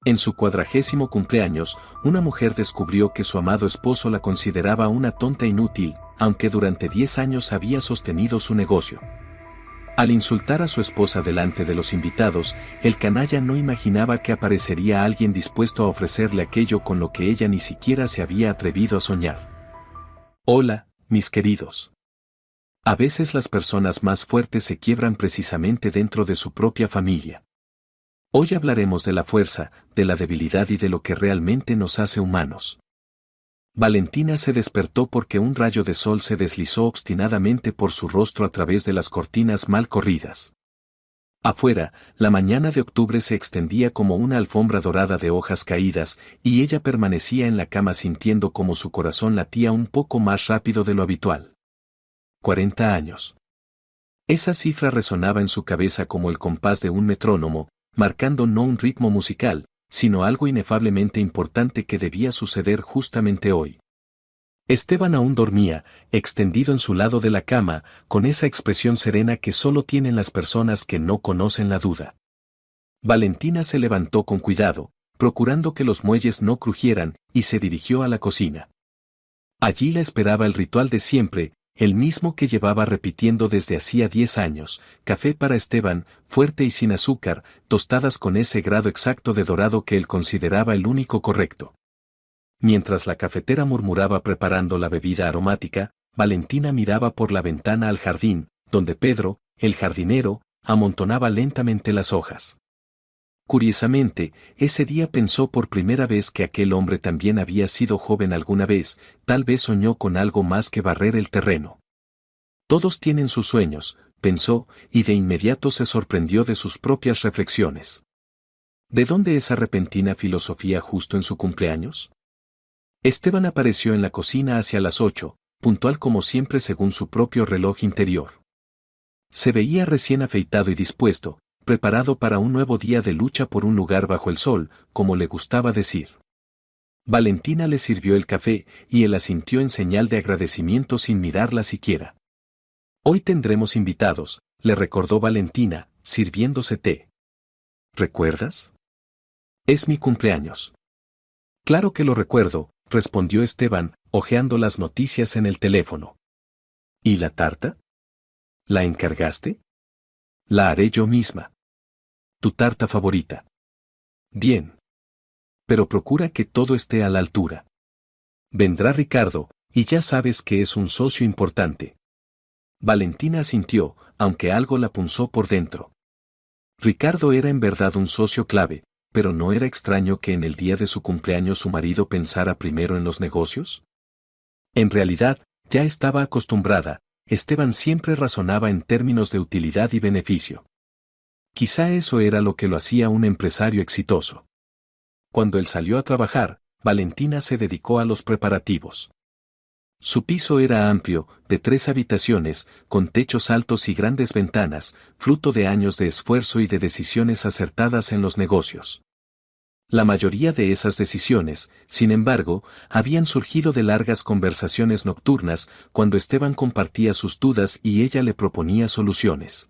En su 40º cumpleaños, una mujer descubrió que su amado esposo la consideraba una tonta inútil, aunque durante 10 años había sostenido su negocio. Al insultar a su esposa delante de los invitados, el canalla no imaginaba que aparecería alguien dispuesto a ofrecerle aquello con lo que ella ni siquiera se había atrevido a soñar. Hola, mis queridos. A veces las personas más fuertes se quiebran precisamente dentro de su propia familia. Hoy hablaremos de la fuerza, de la debilidad y de lo que realmente nos hace humanos. Valentina se despertó porque un rayo de sol se deslizó obstinadamente por su rostro a través de las cortinas mal corridas. Afuera, la mañana de octubre se extendía como una alfombra dorada de hojas caídas, y ella permanecía en la cama sintiendo como su corazón latía un poco más rápido de lo habitual. 40 años. Esa cifra resonaba en su cabeza como el compás de un metrónomo, marcando no un ritmo musical, sino algo inefablemente importante que debía suceder justamente hoy. Esteban aún dormía, extendido en su lado de la cama, con esa expresión serena que solo tienen las personas que no conocen la duda. Valentina se levantó con cuidado, procurando que los muelles no crujieran, y se dirigió a la cocina. Allí la esperaba el ritual de siempre, el mismo que llevaba repitiendo desde hacía 10 años: café para Esteban, fuerte y sin azúcar, tostadas con ese grado exacto de dorado que él consideraba el único correcto. Mientras la cafetera murmuraba preparando la bebida aromática, Valentina miraba por la ventana al jardín, donde Pedro, el jardinero, amontonaba lentamente las hojas. Curiosamente, ese día pensó por primera vez que aquel hombre también había sido joven alguna vez, tal vez soñó con algo más que barrer el terreno. Todos tienen sus sueños, pensó, y de inmediato se sorprendió de sus propias reflexiones. ¿De dónde esa repentina filosofía justo en su cumpleaños? Esteban apareció en la cocina hacia las 8, puntual como siempre según su propio reloj interior. Se veía recién afeitado y dispuesto, preparado para un nuevo día de lucha por un lugar bajo el sol, como le gustaba decir. Valentina le sirvió el café, y él asintió en señal de agradecimiento sin mirarla siquiera. Hoy tendremos invitados, le recordó Valentina, sirviéndose té. ¿Recuerdas? Es mi cumpleaños. Claro que lo recuerdo, respondió Esteban, hojeando las noticias en el teléfono. ¿Y la tarta? ¿La encargaste? La haré yo misma. ¿Tu tarta favorita? Bien. Pero procura que todo esté a la altura. Vendrá Ricardo, y ya sabes que es un socio importante. Valentina asintió, aunque algo la punzó por dentro. Ricardo era en verdad un socio clave, pero ¿no era extraño que en el día de su cumpleaños su marido pensara primero en los negocios? En realidad, ya estaba acostumbrada, Esteban siempre razonaba en términos de utilidad y beneficio. Quizá eso era lo que lo hacía un empresario exitoso. Cuando él salió a trabajar, Valentina se dedicó a los preparativos. Su piso era amplio, de 3 habitaciones, con techos altos y grandes ventanas, fruto de años de esfuerzo y de decisiones acertadas en los negocios. La mayoría de esas decisiones, sin embargo, habían surgido de largas conversaciones nocturnas, cuando Esteban compartía sus dudas y ella le proponía soluciones.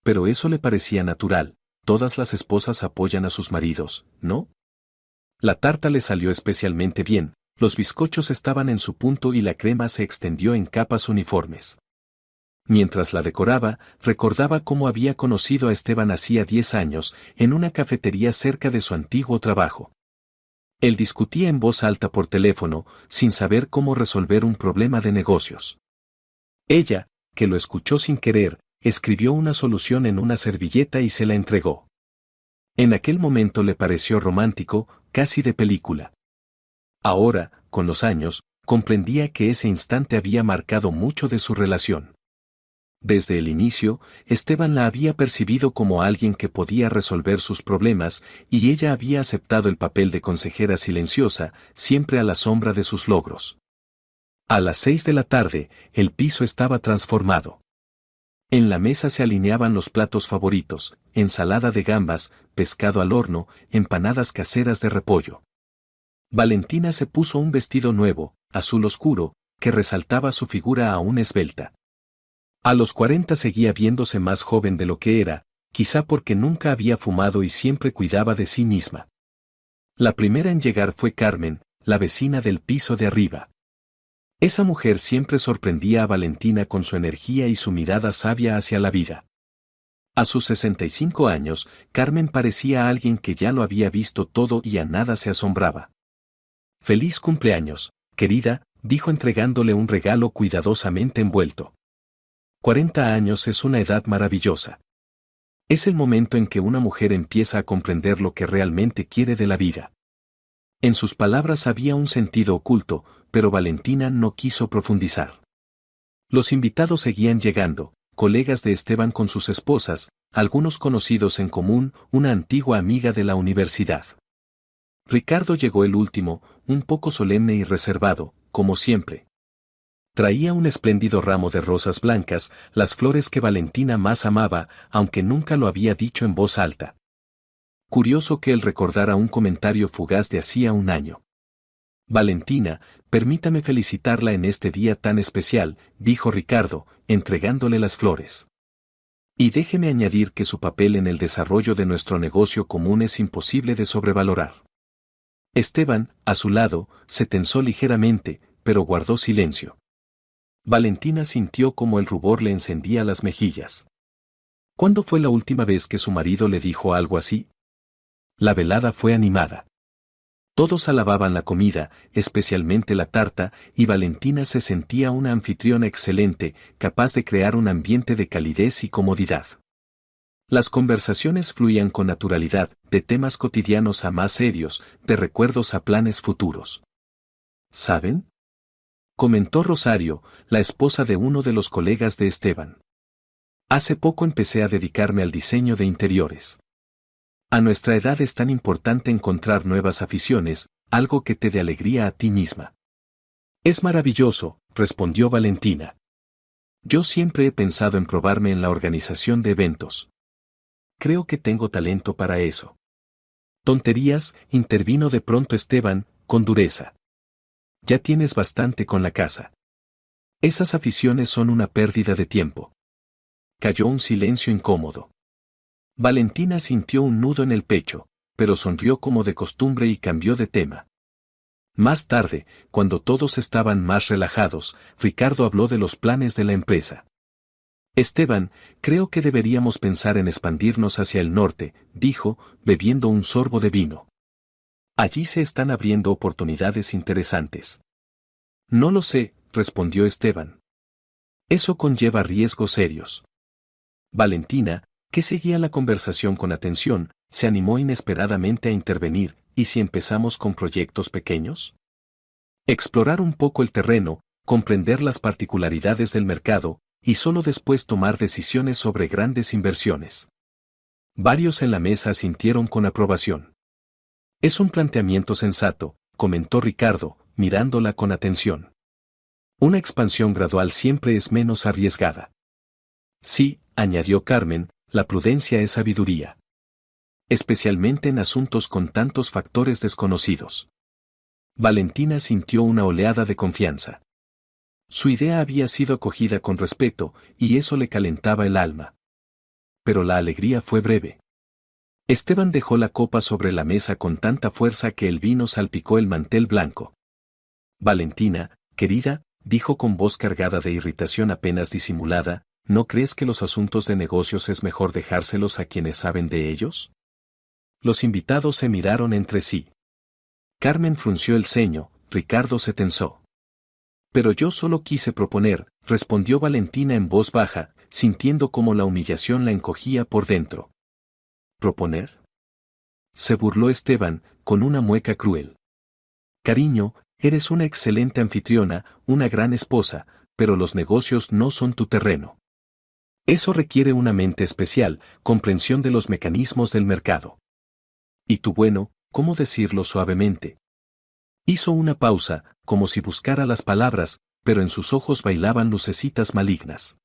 Pero eso le parecía natural, todas las esposas apoyan a sus maridos, ¿no? La tarta le salió especialmente bien, los bizcochos estaban en su punto y la crema se extendió en capas uniformes. Mientras la decoraba, recordaba cómo había conocido a Esteban hacía 10 años, en una cafetería cerca de su antiguo trabajo. Él discutía en voz alta por teléfono, sin saber cómo resolver un problema de negocios. Ella, que lo escuchó sin querer, escribió una solución en una servilleta y se la entregó. En aquel momento le pareció romántico, casi de película. Ahora, con los años, comprendía que ese instante había marcado mucho de su relación. Desde el inicio, Esteban la había percibido como alguien que podía resolver sus problemas, y ella había aceptado el papel de consejera silenciosa, siempre a la sombra de sus logros. A las 6 de la tarde, el piso estaba transformado. En la mesa se alineaban los platos favoritos: ensalada de gambas, pescado al horno, empanadas caseras de repollo. Valentina se puso un vestido nuevo, azul oscuro, que resaltaba su figura aún esbelta. A los 40 seguía viéndose más joven de lo que era, quizá porque nunca había fumado y siempre cuidaba de sí misma. La primera en llegar fue Carmen, la vecina del piso de arriba. Esa mujer siempre sorprendía a Valentina con su energía y su mirada sabia hacia la vida. A sus 65 años, Carmen parecía alguien que ya lo había visto todo y a nada se asombraba. «Feliz cumpleaños, querida», dijo entregándole un regalo cuidadosamente envuelto. 40 años es una edad maravillosa. Es el momento en que una mujer empieza a comprender lo que realmente quiere de la vida. En sus palabras había un sentido oculto, pero Valentina no quiso profundizar. Los invitados seguían llegando, colegas de Esteban con sus esposas, algunos conocidos en común, una antigua amiga de la universidad. Ricardo llegó el último, un poco solemne y reservado, como siempre. Traía un espléndido ramo de rosas blancas, las flores que Valentina más amaba, aunque nunca lo había dicho en voz alta. Curioso que él recordara un comentario fugaz de hacía un año. «Valentina, permítame felicitarla en este día tan especial», dijo Ricardo, entregándole las flores. «Y déjeme añadir que su papel en el desarrollo de nuestro negocio común es imposible de sobrevalorar». Esteban, a su lado, se tensó ligeramente, pero guardó silencio. Valentina sintió como el rubor le encendía las mejillas. ¿Cuándo fue la última vez que su marido le dijo algo así? La velada fue animada. Todos alababan la comida, especialmente la tarta, y Valentina se sentía una anfitriona excelente, capaz de crear un ambiente de calidez y comodidad. Las conversaciones fluían con naturalidad, de temas cotidianos a más serios, de recuerdos a planes futuros. ¿Saben?, comentó Rosario, la esposa de uno de los colegas de Esteban. Hace poco empecé a dedicarme al diseño de interiores. A nuestra edad es tan importante encontrar nuevas aficiones, algo que te dé alegría a ti misma. Es maravilloso, respondió Valentina. Yo siempre he pensado en probarme en la organización de eventos. Creo que tengo talento para eso. Tonterías, intervino de pronto Esteban, con dureza. Ya tienes bastante con la casa. Esas aficiones son una pérdida de tiempo. Cayó un silencio incómodo. Valentina sintió un nudo en el pecho, pero sonrió como de costumbre y cambió de tema. Más tarde, cuando todos estaban más relajados, Ricardo habló de los planes de la empresa. Esteban, creo que deberíamos pensar en expandirnos hacia el norte, dijo, bebiendo un sorbo de vino. Allí se están abriendo oportunidades interesantes. No lo sé, respondió Esteban. Eso conlleva riesgos serios. Valentina, que seguía la conversación con atención, se animó inesperadamente a intervenir. ¿Y si empezamos con proyectos pequeños? Explorar un poco el terreno, comprender las particularidades del mercado, y solo después tomar decisiones sobre grandes inversiones. Varios en la mesa asintieron con aprobación. Es un planteamiento sensato, comentó Ricardo, mirándola con atención. Una expansión gradual siempre es menos arriesgada. Sí, añadió Carmen, la prudencia es sabiduría. Especialmente en asuntos con tantos factores desconocidos. Valentina sintió una oleada de confianza. Su idea había sido acogida con respeto, y eso le calentaba el alma. Pero la alegría fue breve. Esteban dejó la copa sobre la mesa con tanta fuerza que el vino salpicó el mantel blanco. Valentina, querida, dijo con voz cargada de irritación apenas disimulada, ¿no crees que los asuntos de negocios es mejor dejárselos a quienes saben de ellos? Los invitados se miraron entre sí. Carmen frunció el ceño, Ricardo se tensó. Pero yo solo quise proponer, respondió Valentina en voz baja, sintiendo como la humillación la encogía por dentro. ¿Proponer? Se burló Esteban, con una mueca cruel. Cariño, eres una excelente anfitriona, una gran esposa, pero los negocios no son tu terreno. Eso requiere una mente especial, comprensión de los mecanismos del mercado. Y tú bueno, ¿cómo decirlo suavemente? Hizo una pausa, como si buscara las palabras, pero en sus ojos bailaban lucecitas malignas.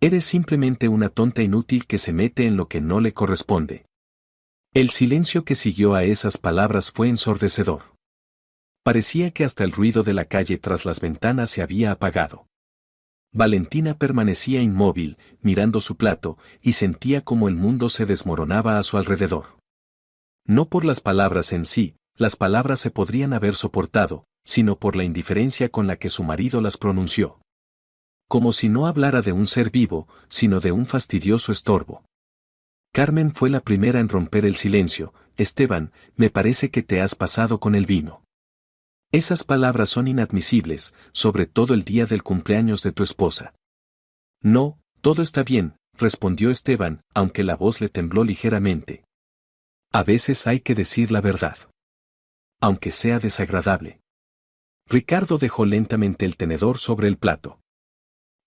Eres simplemente una tonta inútil que se mete en lo que no le corresponde. El silencio que siguió a esas palabras fue ensordecedor. Parecía que hasta el ruido de la calle tras las ventanas se había apagado. Valentina permanecía inmóvil, mirando su plato, y sentía como el mundo se desmoronaba a su alrededor. No por las palabras en sí, las palabras se podrían haber soportado, sino por la indiferencia con la que su marido las pronunció. Como si no hablara de un ser vivo, sino de un fastidioso estorbo. Carmen fue la primera en romper el silencio. Esteban, me parece que te has pasado con el vino. Esas palabras son inadmisibles, sobre todo el día del cumpleaños de tu esposa. No, todo está bien, respondió Esteban, aunque la voz le tembló ligeramente. A veces hay que decir la verdad. Aunque sea desagradable. Ricardo dejó lentamente el tenedor sobre el plato.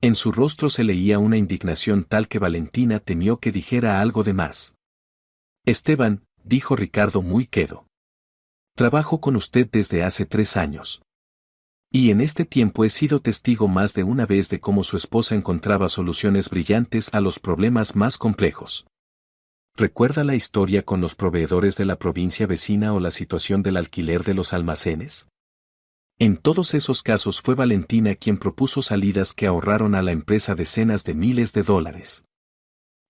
En su rostro se leía una indignación tal que Valentina temió que dijera algo de más. Esteban, dijo Ricardo muy quedo. Trabajo con usted desde hace 3 años. Y en este tiempo he sido testigo más de una vez de cómo su esposa encontraba soluciones brillantes a los problemas más complejos. ¿Recuerda la historia con los proveedores de la provincia vecina o la situación del alquiler de los almacenes? En todos esos casos fue Valentina quien propuso salidas que ahorraron a la empresa decenas de miles de dólares.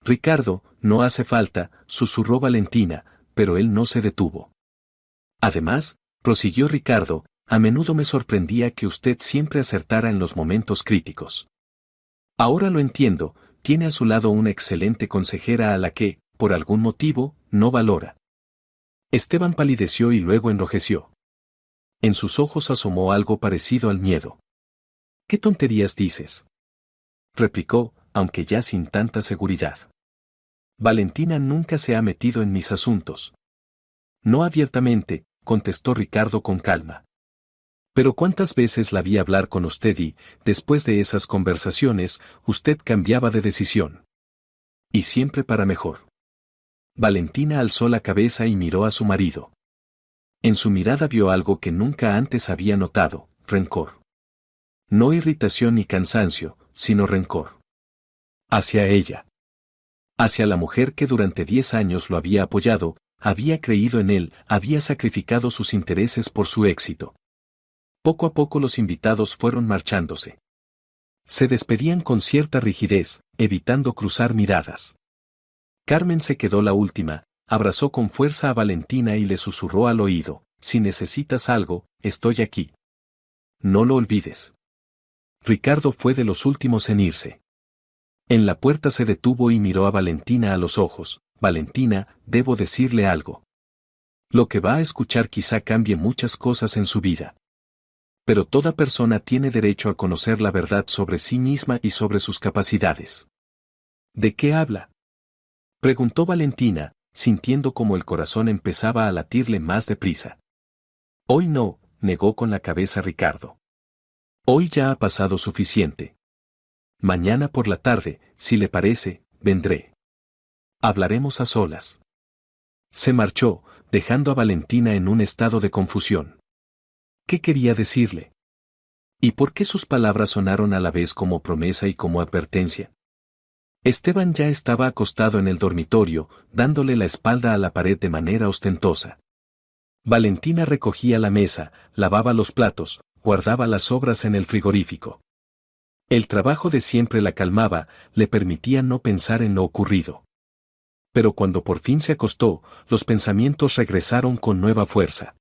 Ricardo, no hace falta, susurró Valentina, pero él no se detuvo. Además, prosiguió Ricardo, a menudo me sorprendía que usted siempre acertara en los momentos críticos. Ahora lo entiendo, tiene a su lado una excelente consejera a la que, por algún motivo, no valora. Esteban palideció y luego enrojeció. En sus ojos asomó algo parecido al miedo. ¿Qué tonterías dices?, replicó, aunque ya sin tanta seguridad. Valentina nunca se ha metido en mis asuntos. No abiertamente, contestó Ricardo con calma. Pero ¿cuántas veces la vi hablar con usted y, después de esas conversaciones, usted cambiaba de decisión? Y siempre para mejor. Valentina alzó la cabeza y miró a su marido. En su mirada vio algo que nunca antes había notado, rencor. No irritación ni cansancio, sino rencor. Hacia ella. Hacia la mujer que durante 10 años lo había apoyado, había creído en él, había sacrificado sus intereses por su éxito. Poco a poco los invitados fueron marchándose. Se despedían con cierta rigidez, evitando cruzar miradas. Carmen se quedó la última, abrazó con fuerza a Valentina y le susurró al oído, si necesitas algo, estoy aquí. No lo olvides. Ricardo fue de los últimos en irse. En la puerta se detuvo y miró a Valentina a los ojos. Valentina, debo decirle algo. Lo que va a escuchar quizá cambie muchas cosas en su vida. Pero toda persona tiene derecho a conocer la verdad sobre sí misma y sobre sus capacidades. ¿De qué habla?, preguntó Valentina, sintiendo como el corazón empezaba a latirle más deprisa. Hoy no, negó con la cabeza Ricardo. Hoy ya ha pasado suficiente. Mañana por la tarde, si le parece, vendré. Hablaremos a solas. Se marchó, dejando a Valentina en un estado de confusión. ¿Qué quería decirle? ¿Y por qué sus palabras sonaron a la vez como promesa y como advertencia? Esteban ya estaba acostado en el dormitorio, dándole la espalda a la pared de manera ostentosa. Valentina recogía la mesa, lavaba los platos, guardaba las sobras en el frigorífico. El trabajo de siempre la calmaba, le permitía no pensar en lo ocurrido. Pero cuando por fin se acostó, los pensamientos regresaron con nueva fuerza.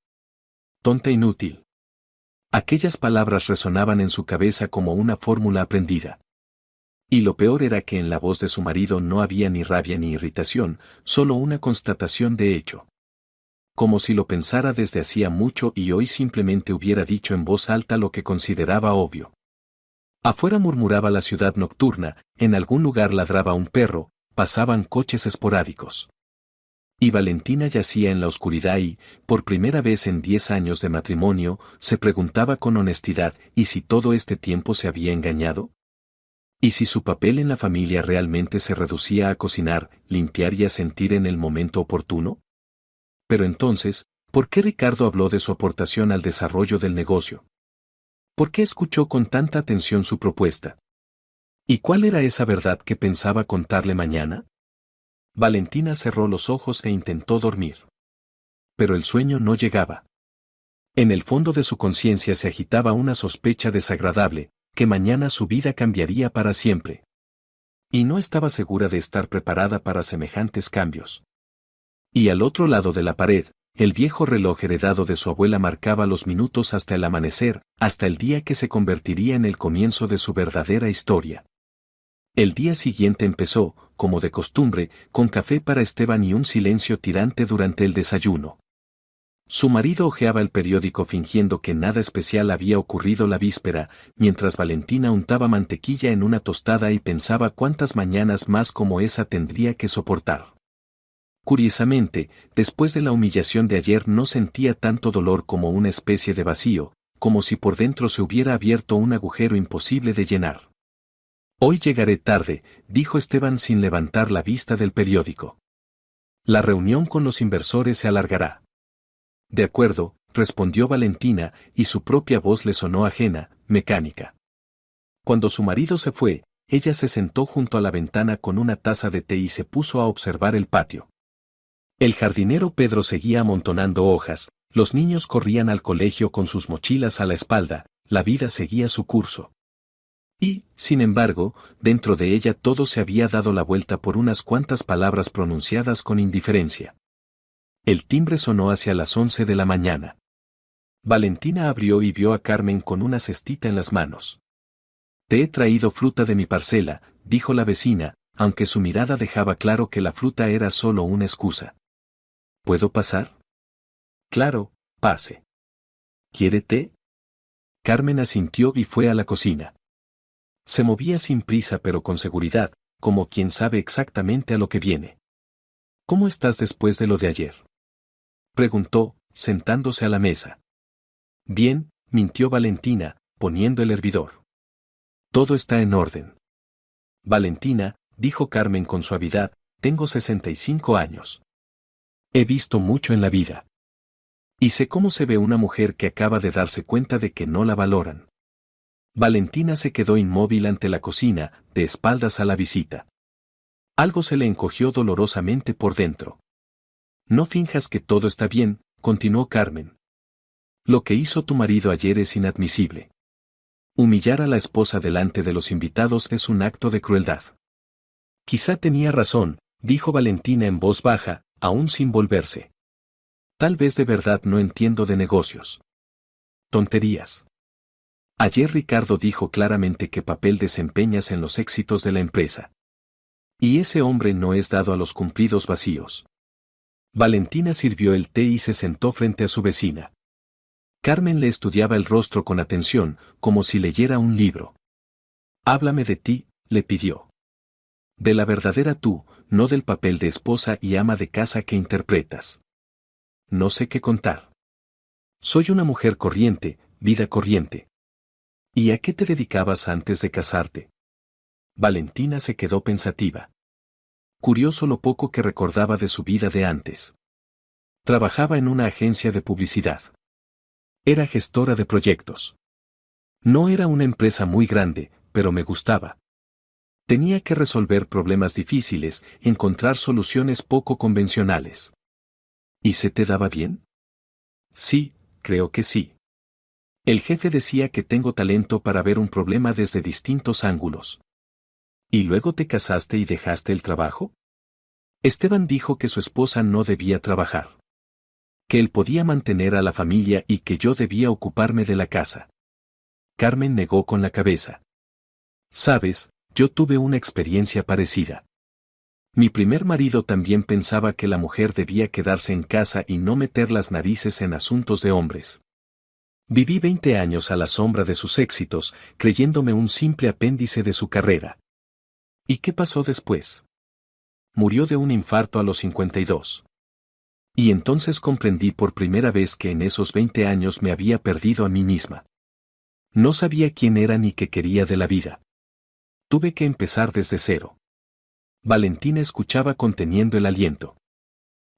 Tonta inútil. Aquellas palabras resonaban en su cabeza como una fórmula aprendida. Y lo peor era que en la voz de su marido no había ni rabia ni irritación, solo una constatación de hecho. Como si lo pensara desde hacía mucho y hoy simplemente hubiera dicho en voz alta lo que consideraba obvio. Afuera murmuraba la ciudad nocturna, en algún lugar ladraba un perro, pasaban coches esporádicos. Y Valentina yacía en la oscuridad y, por primera vez en 10 años de matrimonio, se preguntaba con honestidad, ¿y si todo este tiempo se había engañado? ¿Y si su papel en la familia realmente se reducía a cocinar, limpiar y asentir en el momento oportuno? Pero entonces, ¿por qué Ricardo habló de su aportación al desarrollo del negocio? ¿Por qué escuchó con tanta atención su propuesta? ¿Y cuál era esa verdad que pensaba contarle mañana? Valentina cerró los ojos e intentó dormir. Pero el sueño no llegaba. En el fondo de su conciencia se agitaba una sospecha desagradable, que mañana su vida cambiaría para siempre. Y no estaba segura de estar preparada para semejantes cambios. Y al otro lado de la pared, el viejo reloj heredado de su abuela marcaba los minutos hasta el amanecer, hasta el día que se convertiría en el comienzo de su verdadera historia. El día siguiente empezó, como de costumbre, con café para Esteban y un silencio tirante durante el desayuno. Su marido hojeaba el periódico fingiendo que nada especial había ocurrido la víspera, mientras Valentina untaba mantequilla en una tostada y pensaba cuántas mañanas más como esa tendría que soportar. Curiosamente, después de la humillación de ayer no sentía tanto dolor como una especie de vacío, como si por dentro se hubiera abierto un agujero imposible de llenar. Hoy llegaré tarde, dijo Esteban sin levantar la vista del periódico. La reunión con los inversores se alargará. De acuerdo, respondió Valentina, y su propia voz le sonó ajena, mecánica. Cuando su marido se fue, ella se sentó junto a la ventana con una taza de té y se puso a observar el patio. El jardinero Pedro seguía amontonando hojas, los niños corrían al colegio con sus mochilas a la espalda, la vida seguía su curso. Y, sin embargo, dentro de ella todo se había dado la vuelta por unas cuantas palabras pronunciadas con indiferencia. El timbre sonó hacia las 11 de la mañana. Valentina abrió y vio a Carmen con una cestita en las manos. «Te he traído fruta de mi parcela», dijo la vecina, aunque su mirada dejaba claro que la fruta era solo una excusa. «¿Puedo pasar?» «Claro, pase». «¿Quiere té?» Carmen asintió y fue a la cocina. Se movía sin prisa pero con seguridad, como quien sabe exactamente a lo que viene. «¿Cómo estás después de lo de ayer?», preguntó, sentándose a la mesa. «Bien», mintió Valentina, poniendo el hervidor. «Todo está en orden». «Valentina», dijo Carmen con suavidad, «tengo 65 años. He visto mucho en la vida. Y sé cómo se ve una mujer que acaba de darse cuenta de que no la valoran». Valentina se quedó inmóvil ante la cocina, de espaldas a la visita. Algo se le encogió dolorosamente por dentro. «No finjas que todo está bien», continuó Carmen. «Lo que hizo tu marido ayer es inadmisible. Humillar a la esposa delante de los invitados es un acto de crueldad». «Quizá tenía razón», dijo Valentina en voz baja, aún sin volverse. «Tal vez de verdad no entiendo de negocios». «Tonterías. Ayer Ricardo dijo claramente qué papel desempeñas en los éxitos de la empresa. Y ese hombre no es dado a los cumplidos vacíos». Valentina sirvió el té y se sentó frente a su vecina. Carmen le estudiaba el rostro con atención, como si leyera un libro. «Háblame de ti», le pidió. «De la verdadera tú, no del papel de esposa y ama de casa que interpretas». «No sé qué contar. Soy una mujer corriente, vida corriente». «¿Y a qué te dedicabas antes de casarte?». Valentina se quedó pensativa. Curioso lo poco que recordaba de su vida de antes. Trabajaba en una agencia de publicidad. Era gestora de proyectos. No era una empresa muy grande, pero me gustaba. Tenía que resolver problemas difíciles, encontrar soluciones poco convencionales. ¿Y se te daba bien? Sí, creo que sí. El jefe decía que tengo talento para ver un problema desde distintos ángulos. ¿Y luego te casaste y dejaste el trabajo? Esteban dijo que su esposa no debía trabajar. Que él podía mantener a la familia y que yo debía ocuparme de la casa. Carmen negó con la cabeza. Sabes, yo tuve una experiencia parecida. Mi primer marido también pensaba que la mujer debía quedarse en casa y no meter las narices en asuntos de hombres. Viví 20 años a la sombra de sus éxitos, creyéndome un simple apéndice de su carrera. ¿Y qué pasó después? Murió de un infarto a los 52. Y entonces comprendí por primera vez que en esos 20 años me había perdido a mí misma. No sabía quién era ni qué quería de la vida. Tuve que empezar desde cero. Valentina escuchaba conteniendo el aliento.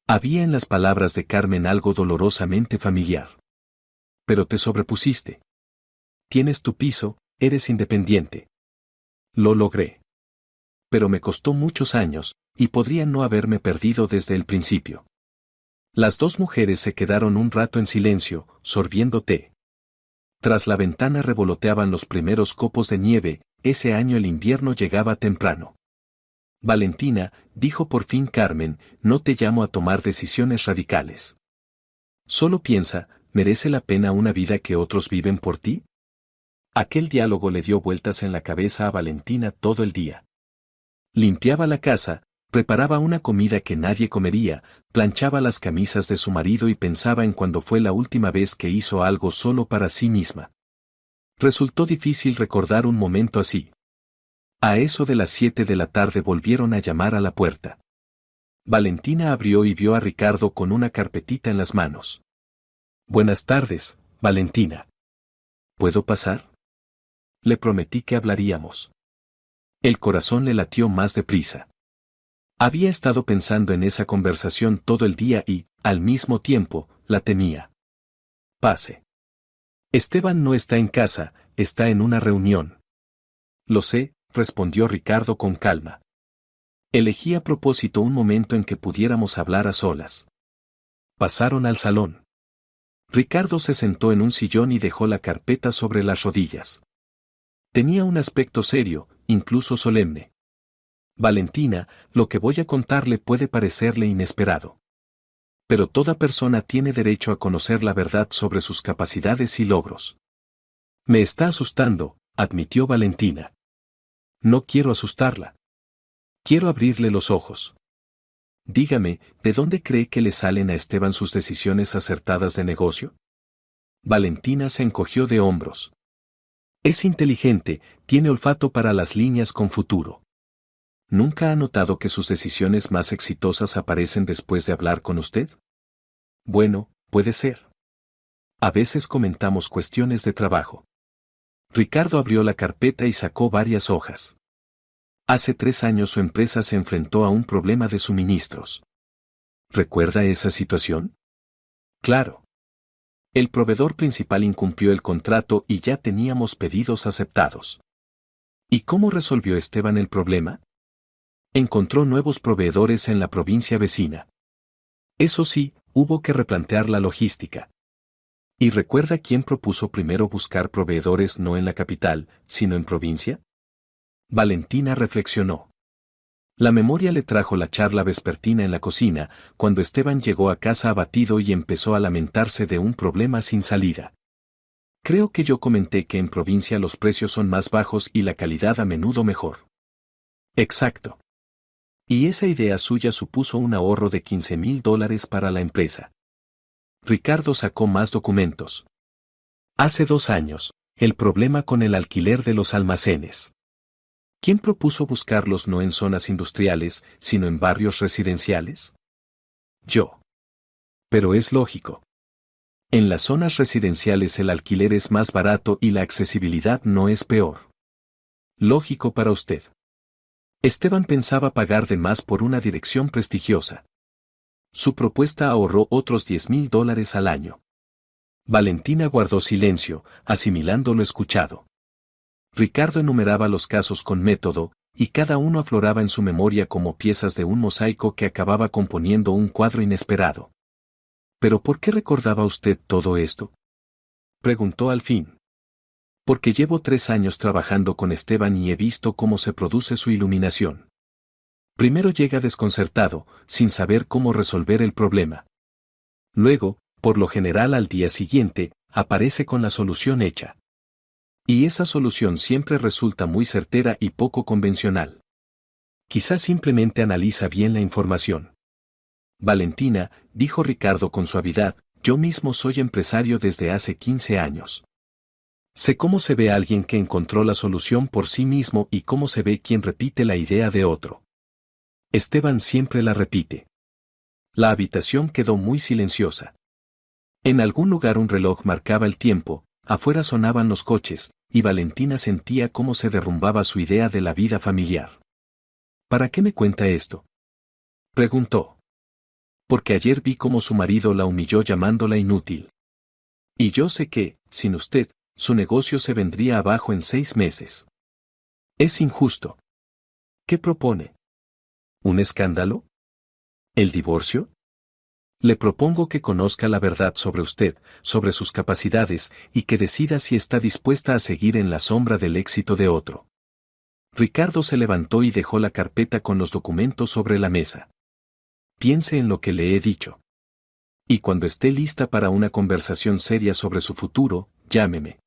Había en las palabras de Carmen algo dolorosamente familiar. Pero te sobrepusiste. Tienes tu piso, eres independiente. Lo logré. Pero me costó muchos años, y podría no haberme perdido desde el principio. Las dos mujeres se quedaron un rato en silencio, sorbiendo té. Tras la ventana revoloteaban los primeros copos de nieve, ese año el invierno llegaba temprano. Valentina, dijo por fin Carmen, no te llamo a tomar decisiones radicales. Solo piensa, ¿merece la pena una vida que otros viven por ti? Aquel diálogo le dio vueltas en la cabeza a Valentina todo el día. Limpiaba la casa, preparaba una comida que nadie comería, planchaba las camisas de su marido y pensaba en cuándo fue la última vez que hizo algo solo para sí misma. Resultó difícil recordar un momento así. A eso de las 7 de la tarde volvieron a llamar a la puerta. Valentina abrió y vio a Ricardo con una carpetita en las manos. Buenas tardes, Valentina. ¿Puedo pasar? Le prometí que hablaríamos. El corazón le latió más deprisa. Había estado pensando en esa conversación todo el día y, al mismo tiempo, la temía. Pase. Esteban no está en casa, está en una reunión. Lo sé, respondió Ricardo con calma. Elegí a propósito un momento en que pudiéramos hablar a solas. Pasaron al salón. Ricardo se sentó en un sillón y dejó la carpeta sobre las rodillas. Tenía un aspecto serio, incluso solemne. Valentina, lo que voy a contarle puede parecerle inesperado. Pero toda persona tiene derecho a conocer la verdad sobre sus capacidades y logros. Me está asustando, admitió Valentina. No quiero asustarla. Quiero abrirle los ojos. Dígame, ¿de dónde cree que le salen a Esteban sus decisiones acertadas de negocio? Valentina se encogió de hombros. Es inteligente, tiene olfato para las líneas con futuro. ¿Nunca ha notado que sus decisiones más exitosas aparecen después de hablar con usted? Bueno, puede ser. A veces comentamos cuestiones de trabajo. Ricardo abrió la carpeta y sacó varias hojas. Hace 3 años su empresa se enfrentó a un problema de suministros. ¿Recuerda esa situación? Claro. El proveedor principal incumplió el contrato y ya teníamos pedidos aceptados. ¿Y cómo resolvió Esteban el problema? Encontró nuevos proveedores en la provincia vecina. Eso sí, hubo que replantear la logística. ¿Y recuerda quién propuso primero buscar proveedores no en la capital, sino en provincia? Valentina reflexionó. La memoria le trajo la charla vespertina en la cocina, cuando Esteban llegó a casa abatido y empezó a lamentarse de un problema sin salida. Creo que yo comenté que en provincia los precios son más bajos y la calidad a menudo mejor. Exacto. Y esa idea suya supuso un ahorro de $15,000 para la empresa. Ricardo sacó más documentos. Hace 2 años, el problema con el alquiler de los almacenes. ¿Quién propuso buscarlos no en zonas industriales, sino en barrios residenciales? Yo. Pero es lógico. En las zonas residenciales el alquiler es más barato y la accesibilidad no es peor. Lógico para usted. Esteban pensaba pagar de más por una dirección prestigiosa. Su propuesta ahorró otros $10,000 al año. Valentina guardó silencio, asimilando lo escuchado. Ricardo enumeraba los casos con método, y cada uno afloraba en su memoria como piezas de un mosaico que acababa componiendo un cuadro inesperado. ¿Pero por qué recordaba usted todo esto? Preguntó al fin. Porque llevo 3 años trabajando con Esteban y he visto cómo se produce su iluminación. Primero llega desconcertado, sin saber cómo resolver el problema. Luego, por lo general al día siguiente, aparece con la solución hecha. Y esa solución siempre resulta muy certera y poco convencional. Quizás simplemente analiza bien la información. Valentina, dijo Ricardo con suavidad, yo mismo soy empresario desde hace 15 años. Sé cómo se ve alguien que encontró la solución por sí mismo y cómo se ve quien repite la idea de otro. Esteban siempre la repite. La habitación quedó muy silenciosa. En algún lugar un reloj marcaba el tiempo, afuera sonaban los coches, y Valentina sentía cómo se derrumbaba su idea de la vida familiar. ¿Para qué me cuenta esto?, preguntó. Porque ayer vi cómo su marido la humilló llamándola inútil. Y yo sé que, sin usted, su negocio se vendría abajo en 6 meses. Es injusto. ¿Qué propone? ¿Un escándalo? ¿El divorcio? Le propongo que conozca la verdad sobre usted, sobre sus capacidades, y que decida si está dispuesta a seguir en la sombra del éxito de otro. Ricardo se levantó y dejó la carpeta con los documentos sobre la mesa. Piense en lo que le he dicho. Y cuando esté lista para una conversación seria sobre su futuro, llámeme.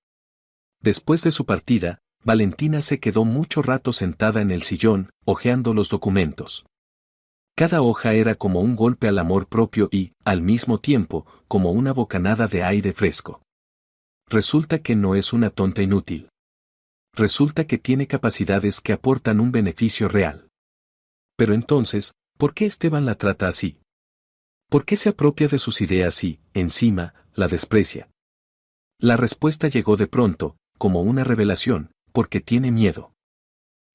Después de su partida, Valentina se quedó mucho rato sentada en el sillón, hojeando los documentos. Cada hoja era como un golpe al amor propio y, al mismo tiempo, como una bocanada de aire fresco. Resulta que no es una tonta inútil. Resulta que tiene capacidades que aportan un beneficio real. Pero entonces, ¿por qué Esteban la trata así? ¿Por qué se apropia de sus ideas y, encima, la desprecia? La respuesta llegó de pronto, como una revelación, porque tiene miedo.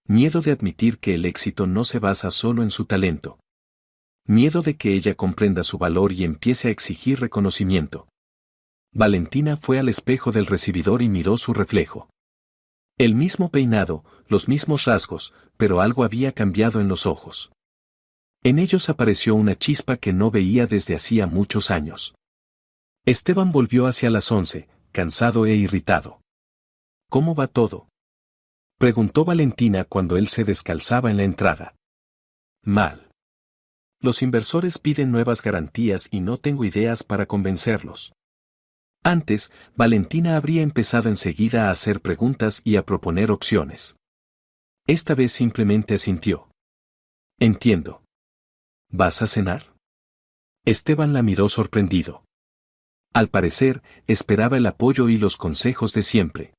Miedo de admitir que el éxito no se basa solo en su talento. Miedo de que ella comprenda su valor y empiece a exigir reconocimiento. Valentina fue al espejo del recibidor y miró su reflejo. El mismo peinado, los mismos rasgos, pero algo había cambiado en los ojos. En ellos apareció una chispa que no veía desde hacía muchos años. Esteban volvió hacia las 11, cansado e irritado. ¿Cómo va todo?, preguntó Valentina cuando él se descalzaba en la entrada. Mal. Los inversores piden nuevas garantías y no tengo ideas para convencerlos. Antes, Valentina habría empezado enseguida a hacer preguntas y a proponer opciones. Esta vez simplemente asintió. Entiendo. ¿Vas a cenar? Esteban la miró sorprendido. Al parecer, esperaba el apoyo y los consejos de siempre.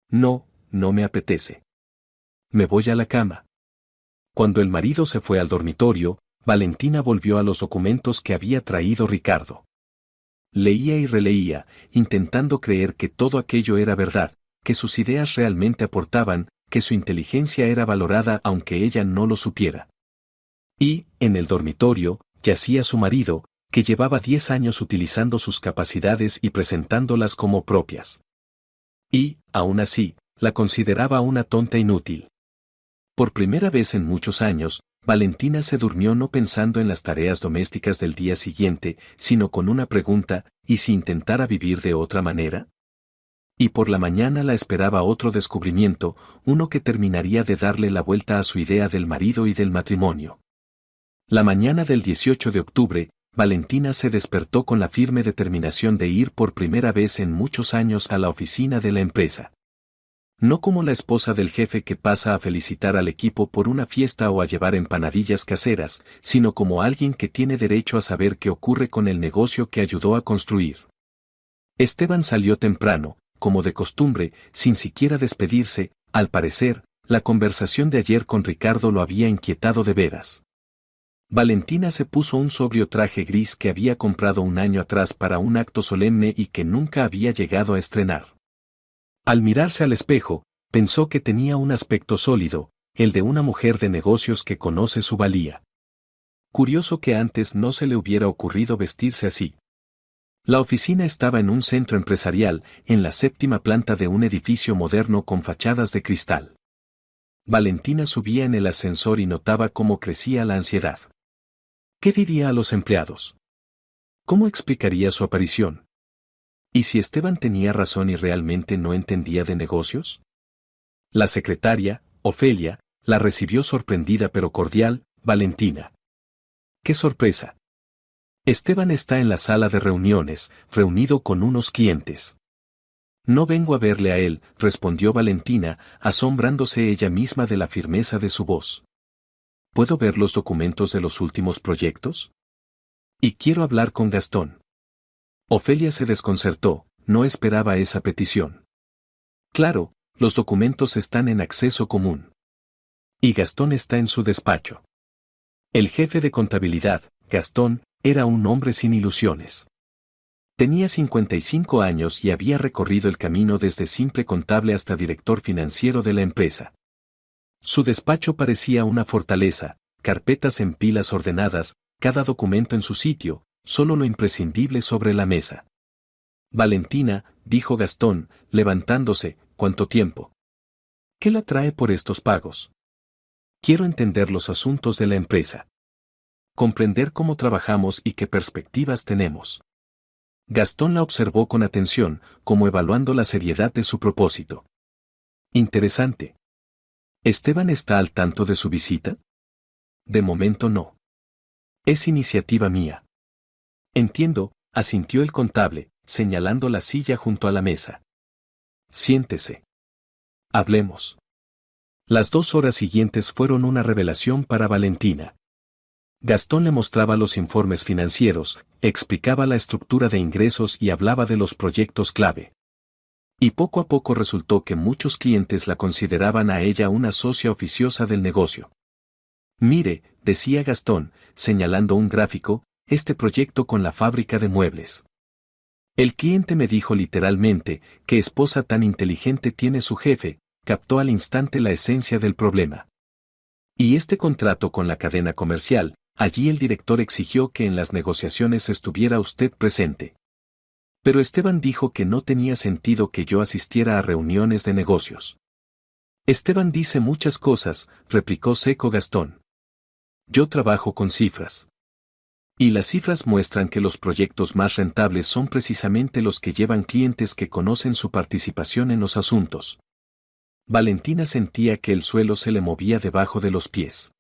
No, no me apetece. Me voy a la cama. Cuando el marido se fue al dormitorio, Valentina volvió a los documentos que había traído Ricardo. Leía y releía, intentando creer que todo aquello era verdad, que sus ideas realmente aportaban, que su inteligencia era valorada aunque ella no lo supiera. Y, en el dormitorio, yacía su marido, que llevaba 10 años utilizando sus capacidades y presentándolas como propias. Y, aún así, la consideraba una tonta inútil. Por primera vez en muchos años, Valentina se durmió no pensando en las tareas domésticas del día siguiente, sino con una pregunta: ¿y si intentara vivir de otra manera? Y por la mañana la esperaba otro descubrimiento, uno que terminaría de darle la vuelta a su idea del marido y del matrimonio. La mañana del 18 de octubre, Valentina se despertó con la firme determinación de ir por primera vez en muchos años a la oficina de la empresa. No como la esposa del jefe que pasa a felicitar al equipo por una fiesta o a llevar empanadillas caseras, sino como alguien que tiene derecho a saber qué ocurre con el negocio que ayudó a construir. Esteban salió temprano, como de costumbre, sin siquiera despedirse. Al parecer, la conversación de ayer con Ricardo lo había inquietado de veras. Valentina se puso un sobrio traje gris que había comprado un año atrás para un acto solemne y que nunca había llegado a estrenar. Al mirarse al espejo, pensó que tenía un aspecto sólido, el de una mujer de negocios que conoce su valía. Curioso que antes no se le hubiera ocurrido vestirse así. La oficina estaba en un centro empresarial, en la 7ª planta de un edificio moderno con fachadas de cristal. Valentina subía en el ascensor y notaba cómo crecía la ansiedad. ¿Qué diría a los empleados? ¿Cómo explicaría su aparición? ¿Y si Esteban tenía razón y realmente no entendía de negocios? La secretaria, Ofelia, la recibió sorprendida pero cordial. Valentina. ¡Qué sorpresa! Esteban está en la sala de reuniones, reunido con unos clientes. No vengo a verle a él, respondió Valentina, asombrándose ella misma de la firmeza de su voz. ¿Puedo ver los documentos de los últimos proyectos? Y quiero hablar con Gastón. Ofelia se desconcertó, no esperaba esa petición. Claro, los documentos están en acceso común. Y Gastón está en su despacho. El jefe de contabilidad, Gastón, era un hombre sin ilusiones. Tenía 55 años y había recorrido el camino desde simple contable hasta director financiero de la empresa. Su despacho parecía una fortaleza, carpetas en pilas ordenadas, cada documento en su sitio, solo lo imprescindible sobre la mesa. Valentina, dijo Gastón, levantándose, ¿cuánto tiempo? ¿Qué la trae por estos pagos? Quiero entender los asuntos de la empresa. Comprender cómo trabajamos y qué perspectivas tenemos. Gastón la observó con atención, como evaluando la seriedad de su propósito. Interesante. ¿Esteban está al tanto de su visita? De momento no. Es iniciativa mía. Entiendo, asintió el contable, señalando la silla junto a la mesa. Siéntese. Hablemos. Las 2 horas siguientes fueron una revelación para Valentina. Gastón le mostraba los informes financieros, explicaba la estructura de ingresos y hablaba de los proyectos clave. Y poco a poco resultó que muchos clientes la consideraban a ella una socia oficiosa del negocio. Mire, decía Gastón, señalando un gráfico, este proyecto con la fábrica de muebles. El cliente me dijo literalmente, qué esposa tan inteligente tiene su jefe, captó al instante la esencia del problema. Y este contrato con la cadena comercial, allí el director exigió que en las negociaciones estuviera usted presente. Pero Esteban dijo que no tenía sentido que yo asistiera a reuniones de negocios. Esteban dice muchas cosas, replicó seco Gastón. Yo trabajo con cifras. Y las cifras muestran que los proyectos más rentables son precisamente los que llevan clientes que conocen su participación en los asuntos. Valentina sentía que el suelo se le movía debajo de los pies.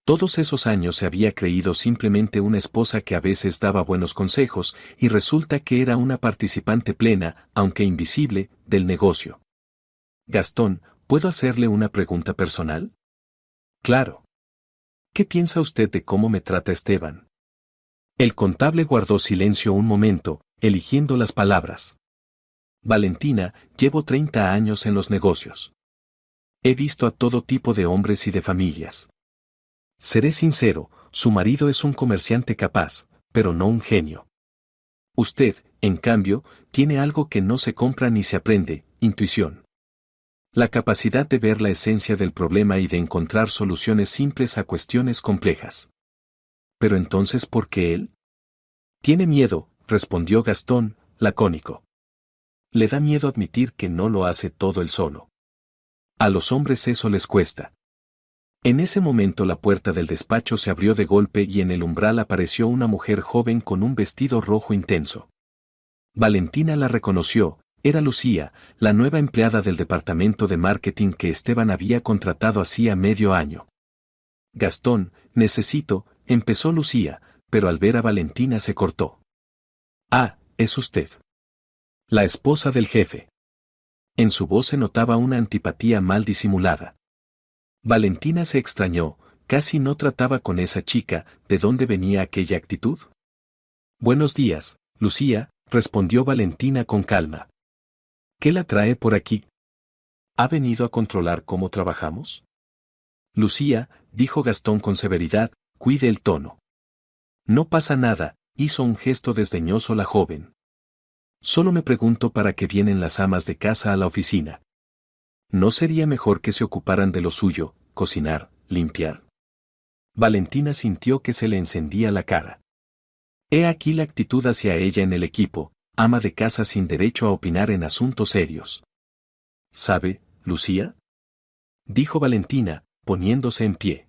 Todos esos años se había creído simplemente una esposa que a veces daba buenos consejos, y resulta que era una participante plena, aunque invisible, del negocio. Gastón, ¿puedo hacerle una pregunta personal? Claro. ¿Qué piensa usted de cómo me trata Esteban? El contable guardó silencio un momento, eligiendo las palabras. Valentina, llevo 30 años en los negocios. He visto a todo tipo de hombres y de familias. Seré sincero, su marido es un comerciante capaz, pero no un genio. Usted, en cambio, tiene algo que no se compra ni se aprende, intuición. La capacidad de ver la esencia del problema y de encontrar soluciones simples a cuestiones complejas. Pero entonces, ¿por qué él? Tiene miedo, respondió Gastón, lacónico. Le da miedo admitir que no lo hace todo él solo. A los hombres eso les cuesta. En ese momento la puerta del despacho se abrió de golpe y en el umbral apareció una mujer joven con un vestido rojo intenso. Valentina la reconoció, era Lucía, la nueva empleada del departamento de marketing que Esteban había contratado hacía medio año. Gastón, necesito, empezó Lucía, pero al ver a Valentina se cortó. Ah, es usted. La esposa del jefe. En su voz se notaba una antipatía mal disimulada. Valentina se extrañó, casi no trataba con esa chica, ¿de dónde venía aquella actitud? Buenos días, Lucía, respondió Valentina con calma. ¿Qué la trae por aquí? ¿Ha venido a controlar cómo trabajamos? Lucía, dijo Gastón con severidad, cuide el tono. No pasa nada, hizo un gesto desdeñoso la joven. Solo me pregunto para qué vienen las amas de casa a la oficina. ¿No sería mejor que se ocuparan de lo suyo, cocinar, limpiar? Valentina sintió que se le encendía la cara. He aquí la actitud hacia ella en el equipo, ama de casa sin derecho a opinar en asuntos serios. ¿Sabe, Lucía? Dijo Valentina, poniéndose en pie.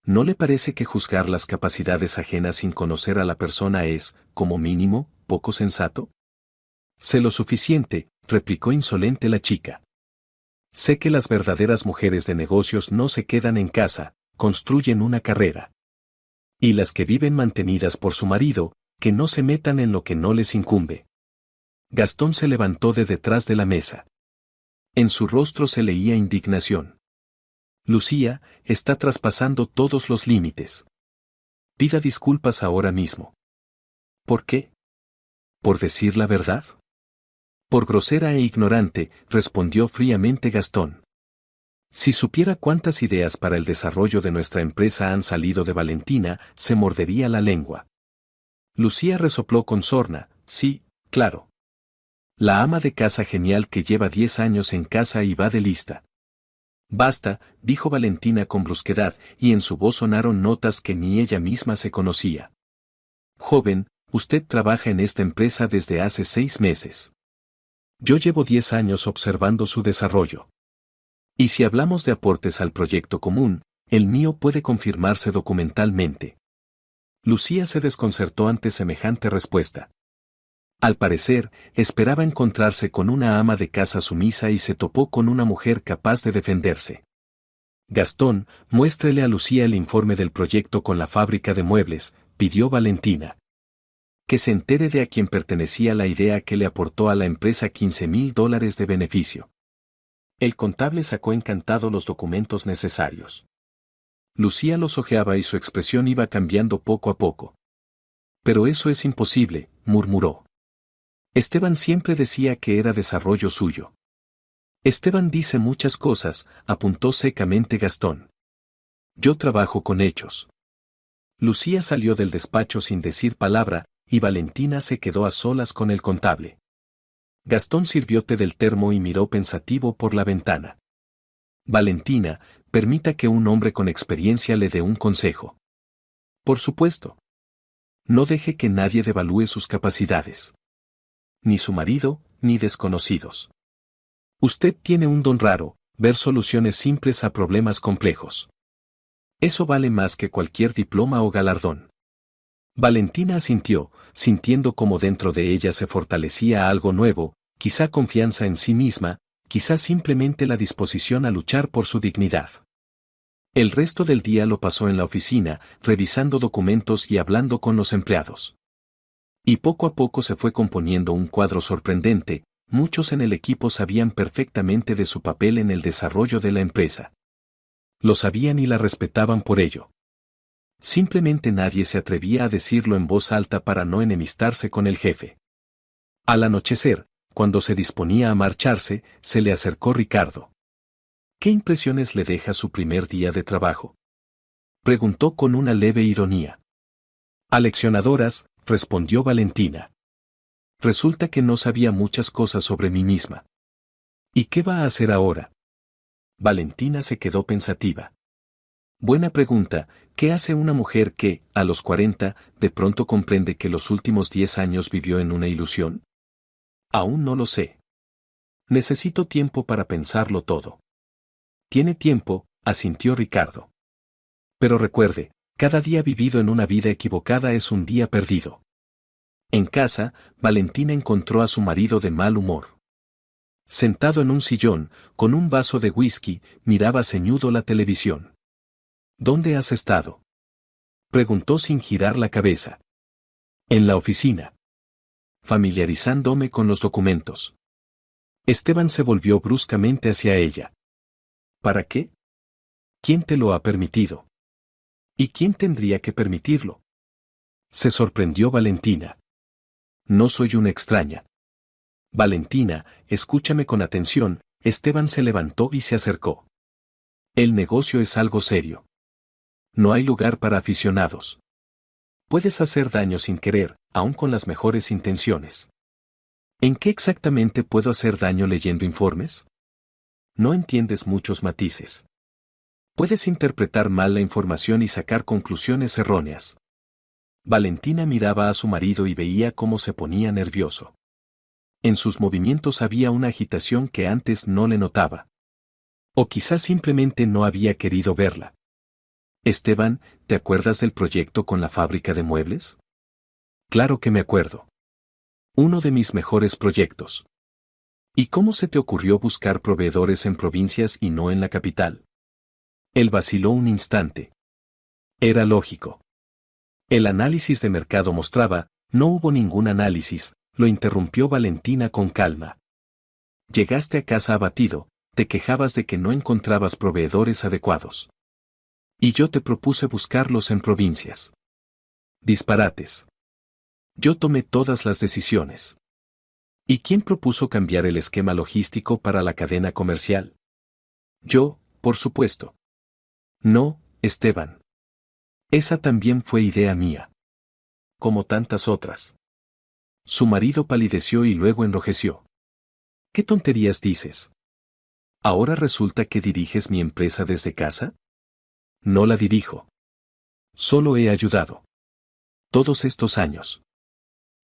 ¿No le parece que juzgar las capacidades ajenas sin conocer a la persona es, como mínimo, poco sensato? Sé lo suficiente, replicó insolente la chica. Sé que las verdaderas mujeres de negocios no se quedan en casa, construyen una carrera. Y las que viven mantenidas por su marido, que no se metan en lo que no les incumbe. Gastón se levantó de detrás de la mesa. En su rostro se leía indignación. Lucía, está traspasando todos los límites. Pida disculpas ahora mismo. ¿Por qué? ¿Por decir la verdad? Por grosera e ignorante, respondió fríamente Gastón. Si supiera cuántas ideas para el desarrollo de nuestra empresa han salido de Valentina, se mordería la lengua. Lucía resopló con sorna, sí, claro. La ama de casa genial que lleva 10 años en casa y va de lista. Basta, dijo Valentina con brusquedad, y en su voz sonaron notas que ni ella misma se conocía. Joven, usted trabaja en esta empresa desde hace 6 meses. Yo llevo 10 años observando su desarrollo. Y si hablamos de aportes al proyecto común, el mío puede confirmarse documentalmente. Lucía se desconcertó ante semejante respuesta. Al parecer, esperaba encontrarse con una ama de casa sumisa y se topó con una mujer capaz de defenderse. Gastón, muéstrele a Lucía el informe del proyecto con la fábrica de muebles, pidió Valentina. Que se entere de a quién pertenecía la idea que le aportó a la empresa $15,000 de beneficio. El contable sacó encantado los documentos necesarios. Lucía los hojeaba y su expresión iba cambiando poco a poco. Pero eso es imposible, murmuró. Esteban siempre decía que era desarrollo suyo. Esteban dice muchas cosas, apuntó secamente Gastón. Yo trabajo con hechos. Lucía salió del despacho sin decir palabra, y Valentina se quedó a solas con el contable. Gastón sirvió té del termo y miró pensativo por la ventana. Valentina, permita que un hombre con experiencia le dé un consejo. Por supuesto. No deje que nadie devalúe sus capacidades. Ni su marido, ni desconocidos. Usted tiene un don raro, ver soluciones simples a problemas complejos. Eso vale más que cualquier diploma o galardón. Valentina asintió, sintiendo como dentro de ella se fortalecía algo nuevo, quizá confianza en sí misma, quizá simplemente la disposición a luchar por su dignidad. El resto del día lo pasó en la oficina, revisando documentos y hablando con los empleados. Y poco a poco se fue componiendo un cuadro sorprendente. Muchos en el equipo sabían perfectamente de su papel en el desarrollo de la empresa. Lo sabían y la respetaban por ello. Simplemente nadie se atrevía a decirlo en voz alta para no enemistarse con el jefe. Al anochecer, cuando se disponía a marcharse, se le acercó Ricardo. ¿Qué impresiones le deja su primer día de trabajo?, preguntó con una leve ironía. Aleccionadoras, respondió Valentina. Resulta que no sabía muchas cosas sobre mí misma. ¿Y qué va a hacer ahora? Valentina se quedó pensativa. Buena pregunta, ¿qué hace una mujer que, a los 40, de pronto comprende que los últimos 10 años vivió en una ilusión? Aún no lo sé. Necesito tiempo para pensarlo todo. Tiene tiempo, asintió Ricardo. Pero recuerde, cada día vivido en una vida equivocada es un día perdido. En casa, Valentina encontró a su marido de mal humor. Sentado en un sillón, con un vaso de whisky, miraba ceñudo la televisión. ¿Dónde has estado?, preguntó sin girar la cabeza. En la oficina. Familiarizándome con los documentos. Esteban se volvió bruscamente hacia ella. ¿Para qué? ¿Quién te lo ha permitido? ¿Y quién tendría que permitirlo? Se sorprendió Valentina. No soy una extraña. Valentina, escúchame con atención. Esteban se levantó y se acercó. El negocio es algo serio. No hay lugar para aficionados. Puedes hacer daño sin querer, aun con las mejores intenciones. ¿En qué exactamente puedo hacer daño leyendo informes? No entiendes muchos matices. Puedes interpretar mal la información y sacar conclusiones erróneas. Valentina miraba a su marido y veía cómo se ponía nervioso. En sus movimientos había una agitación que antes no le notaba. O quizás simplemente no había querido verla. Esteban, ¿te acuerdas del proyecto con la fábrica de muebles? Claro que me acuerdo. Uno de mis mejores proyectos. ¿Y cómo se te ocurrió buscar proveedores en provincias y no en la capital? Él vaciló un instante. Era lógico. El análisis de mercado mostraba, no hubo ningún análisis, lo interrumpió Valentina con calma. Llegaste a casa abatido, te quejabas de que no encontrabas proveedores adecuados. Y yo te propuse buscarlos en provincias. Disparates. Yo tomé todas las decisiones. ¿Y quién propuso cambiar el esquema logístico para la cadena comercial? Yo, por supuesto. No, Esteban. Esa también fue idea mía. Como tantas otras. Su marido palideció y luego enrojeció. ¿Qué tonterías dices? ¿Ahora resulta que diriges mi empresa desde casa? No la dirijo. Solo he ayudado. Todos estos años.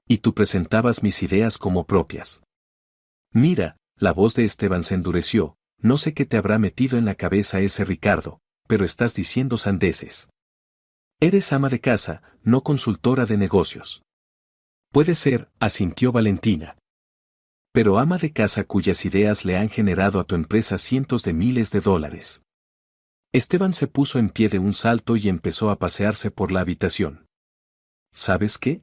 Y tú presentabas mis ideas como propias. Mira, la voz de Esteban se endureció, no sé qué te habrá metido en la cabeza ese Ricardo, pero estás diciendo sandeces. Eres ama de casa, no consultora de negocios. Puede ser, asintió Valentina. Pero ama de casa cuyas ideas le han generado a tu empresa cientos de miles de dólares. Esteban se puso en pie de un salto y empezó a pasearse por la habitación. ¿Sabes qué?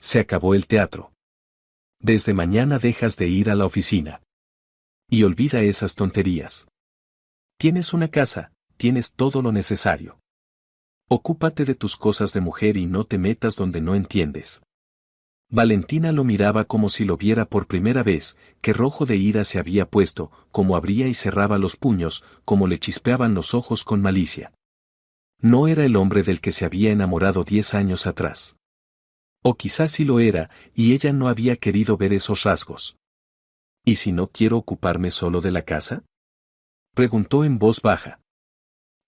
Se acabó el teatro. Desde mañana dejas de ir a la oficina. Y olvida esas tonterías. Tienes una casa, tienes todo lo necesario. Ocúpate de tus cosas de mujer y no te metas donde no entiendes. Valentina lo miraba como si lo viera por primera vez, que rojo de ira se había puesto, como abría y cerraba los puños, como le chispeaban los ojos con malicia. No era el hombre del que se había enamorado 10 años atrás. O quizás sí lo era, y ella no había querido ver esos rasgos. ¿Y si no quiero ocuparme solo de la casa? Preguntó en voz baja.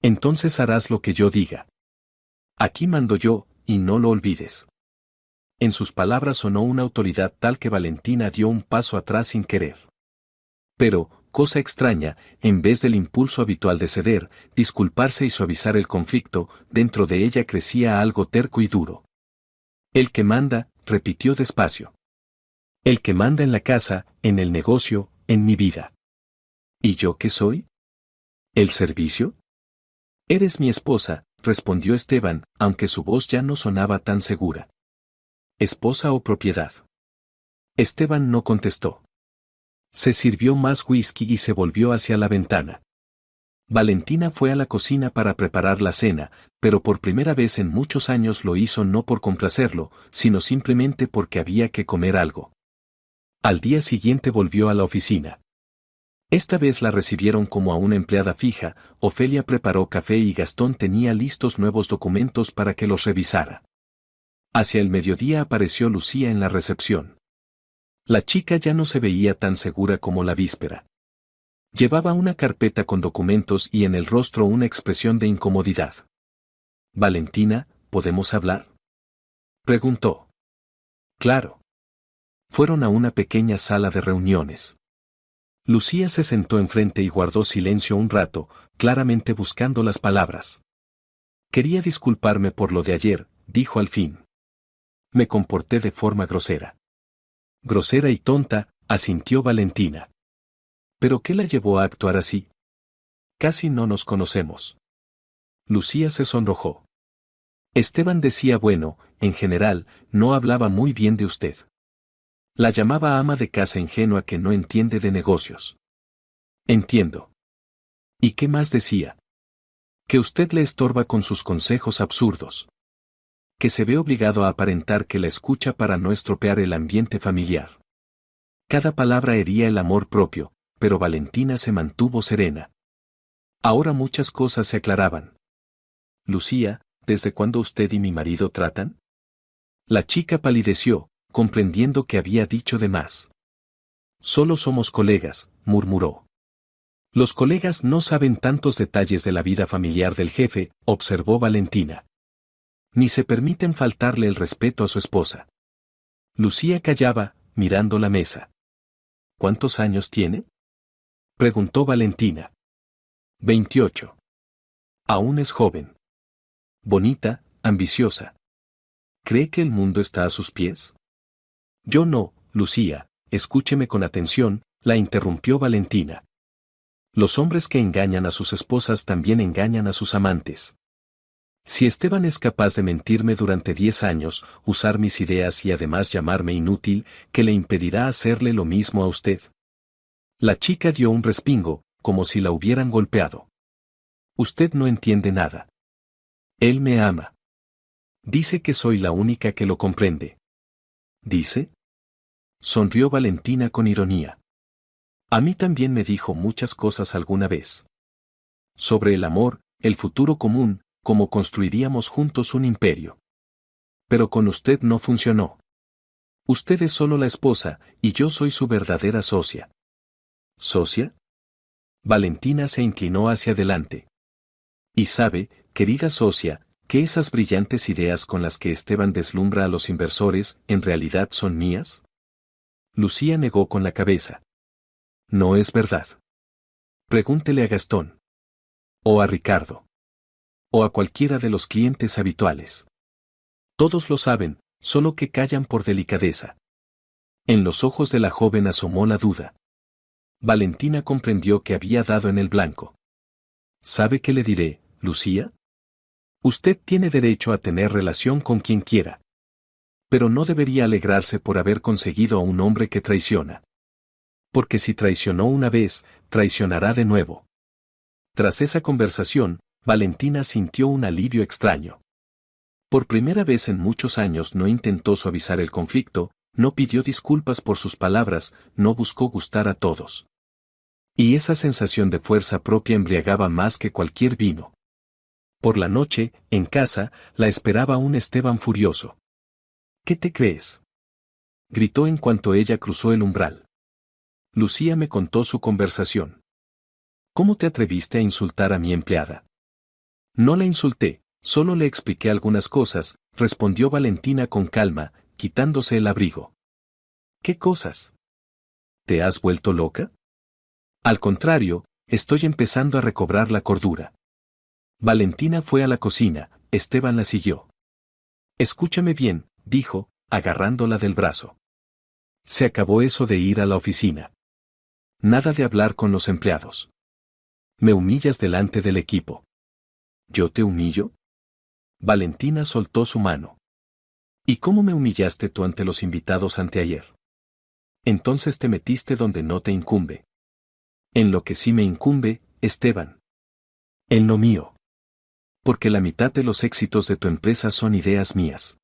Entonces harás lo que yo diga. Aquí mando yo, y no lo olvides. En sus palabras sonó una autoridad tal que Valentina dio un paso atrás sin querer. Pero, cosa extraña, en vez del impulso habitual de ceder, disculparse y suavizar el conflicto, dentro de ella crecía algo terco y duro. El que manda, repitió despacio. El que manda en la casa, en el negocio, en mi vida. ¿Y yo qué soy? ¿El servicio? Eres mi esposa, respondió Esteban, aunque su voz ya no sonaba tan segura. ¿Esposa o propiedad? Esteban no contestó. Se sirvió más whisky y se volvió hacia la ventana. Valentina fue a la cocina para preparar la cena, pero por primera vez en muchos años lo hizo no por complacerlo, sino simplemente porque había que comer algo. Al día siguiente volvió a la oficina. Esta vez la recibieron como a una empleada fija, Ofelia preparó café y Gastón tenía listos nuevos documentos para que los revisara. Hacia el mediodía apareció Lucía en la recepción. La chica ya no se veía tan segura como la víspera. Llevaba una carpeta con documentos y en el rostro una expresión de incomodidad. «Valentina, ¿podemos hablar?», preguntó. «Claro». Fueron a una pequeña sala de reuniones. Lucía se sentó enfrente y guardó silencio un rato, claramente buscando las palabras. «Quería disculparme por lo de ayer», dijo al fin. «Me comporté de forma grosera». «Grosera y tonta», asintió Valentina. ¿Pero qué la llevó a actuar así? Casi no nos conocemos. Lucía se sonrojó. Esteban decía bueno, en general, no hablaba muy bien de usted. La llamaba ama de casa ingenua que no entiende de negocios. Entiendo. ¿Y qué más decía? Que usted le estorba con sus consejos absurdos. Que se ve obligado a aparentar que la escucha para no estropear el ambiente familiar. Cada palabra hería el amor propio, pero Valentina se mantuvo serena. Ahora muchas cosas se aclaraban. Lucía, ¿desde cuándo usted y mi marido tratan? La chica palideció, comprendiendo que había dicho de más. Solo somos colegas, murmuró. Los colegas no saben tantos detalles de la vida familiar del jefe, observó Valentina. Ni se permiten faltarle el respeto a su esposa. Lucía callaba, mirando la mesa. ¿Cuántos años tiene?, preguntó Valentina. 28. Aún es joven. Bonita, ambiciosa. ¿Cree que el mundo está a sus pies? Yo no, Lucía, escúcheme con atención, la interrumpió Valentina. Los hombres que engañan a sus esposas también engañan a sus amantes. Si Esteban es capaz de mentirme durante 10 años, usar mis ideas y además llamarme inútil, ¿qué le impedirá hacerle lo mismo a usted? La chica dio un respingo, como si la hubieran golpeado. Usted no entiende nada. Él me ama. Dice que soy la única que lo comprende. ¿Dice? Sonrió Valentina con ironía. A mí también me dijo muchas cosas alguna vez. Sobre el amor, el futuro común, cómo construiríamos juntos un imperio. Pero con usted no funcionó. Usted es solo la esposa, y yo soy su verdadera socia. ¿Socia? Valentina se inclinó hacia adelante. Y sabe, querida socia, que esas brillantes ideas con las que Esteban deslumbra a los inversores, ¿en realidad son mías? Lucía negó con la cabeza. No es verdad. Pregúntele a Gastón. O a Ricardo. O a cualquiera de los clientes habituales. Todos lo saben, solo que callan por delicadeza. En los ojos de la joven asomó la duda. Valentina comprendió que había dado en el blanco. ¿Sabe qué le diré, Lucía? Usted tiene derecho a tener relación con quien quiera. Pero no debería alegrarse por haber conseguido a un hombre que traiciona. Porque si traicionó una vez, traicionará de nuevo. Tras esa conversación, Valentina sintió un alivio extraño. Por primera vez en muchos años no intentó suavizar el conflicto, no pidió disculpas por sus palabras, no buscó gustar a todos. Y esa sensación de fuerza propia embriagaba más que cualquier vino. Por la noche, en casa, la esperaba un Esteban furioso. ¿Qué te crees?, gritó en cuanto ella cruzó el umbral. Lucía me contó su conversación. ¿Cómo te atreviste a insultar a mi empleada? No la insulté, solo le expliqué algunas cosas, respondió Valentina con calma, quitándose el abrigo. ¿Qué cosas? ¿Te has vuelto loca? Al contrario, estoy empezando a recobrar la cordura. Valentina fue a la cocina, Esteban la siguió. Escúchame bien, dijo, agarrándola del brazo. Se acabó eso de ir a la oficina. Nada de hablar con los empleados. Me humillas delante del equipo. ¿Yo te humillo? Valentina soltó su mano. ¿Y cómo me humillaste tú ante los invitados anteayer? Entonces te metiste donde no te incumbe. En lo que sí me incumbe, Esteban. En lo mío. Porque la mitad de los éxitos de tu empresa son ideas mías.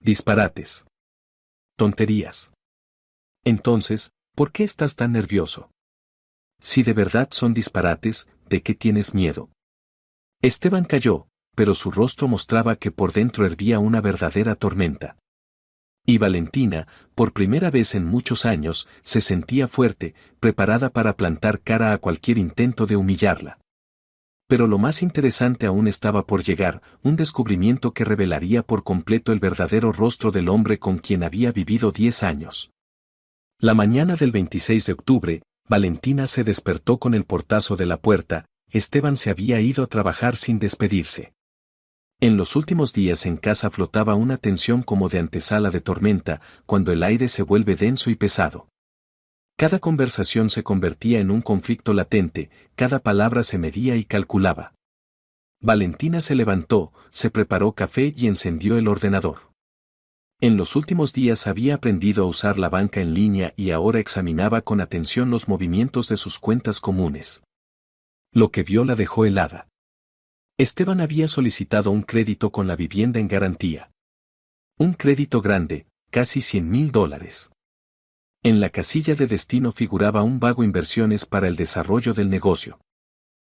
Disparates. Tonterías. Entonces, ¿por qué estás tan nervioso? Si de verdad son disparates, ¿de qué tienes miedo? Esteban calló, pero su rostro mostraba que por dentro hervía una verdadera tormenta. Y Valentina, por primera vez en muchos años, se sentía fuerte, preparada para plantar cara a cualquier intento de humillarla. Pero lo más interesante aún estaba por llegar, un descubrimiento que revelaría por completo el verdadero rostro del hombre con quien había vivido 10 años. La mañana del 26 de octubre, Valentina se despertó con el portazo de la puerta. Esteban se había ido a trabajar sin despedirse. En los últimos días en casa flotaba una tensión como de antesala de tormenta, cuando el aire se vuelve denso y pesado. Cada conversación se convertía en un conflicto latente, cada palabra se medía y calculaba. Valentina se levantó, se preparó café y encendió el ordenador. En los últimos días había aprendido a usar la banca en línea y ahora examinaba con atención los movimientos de sus cuentas comunes. Lo que vio la dejó helada. Esteban había solicitado un crédito con la vivienda en garantía. Un crédito grande, casi $100,000. En la casilla de destino figuraba un vago inversiones para el desarrollo del negocio.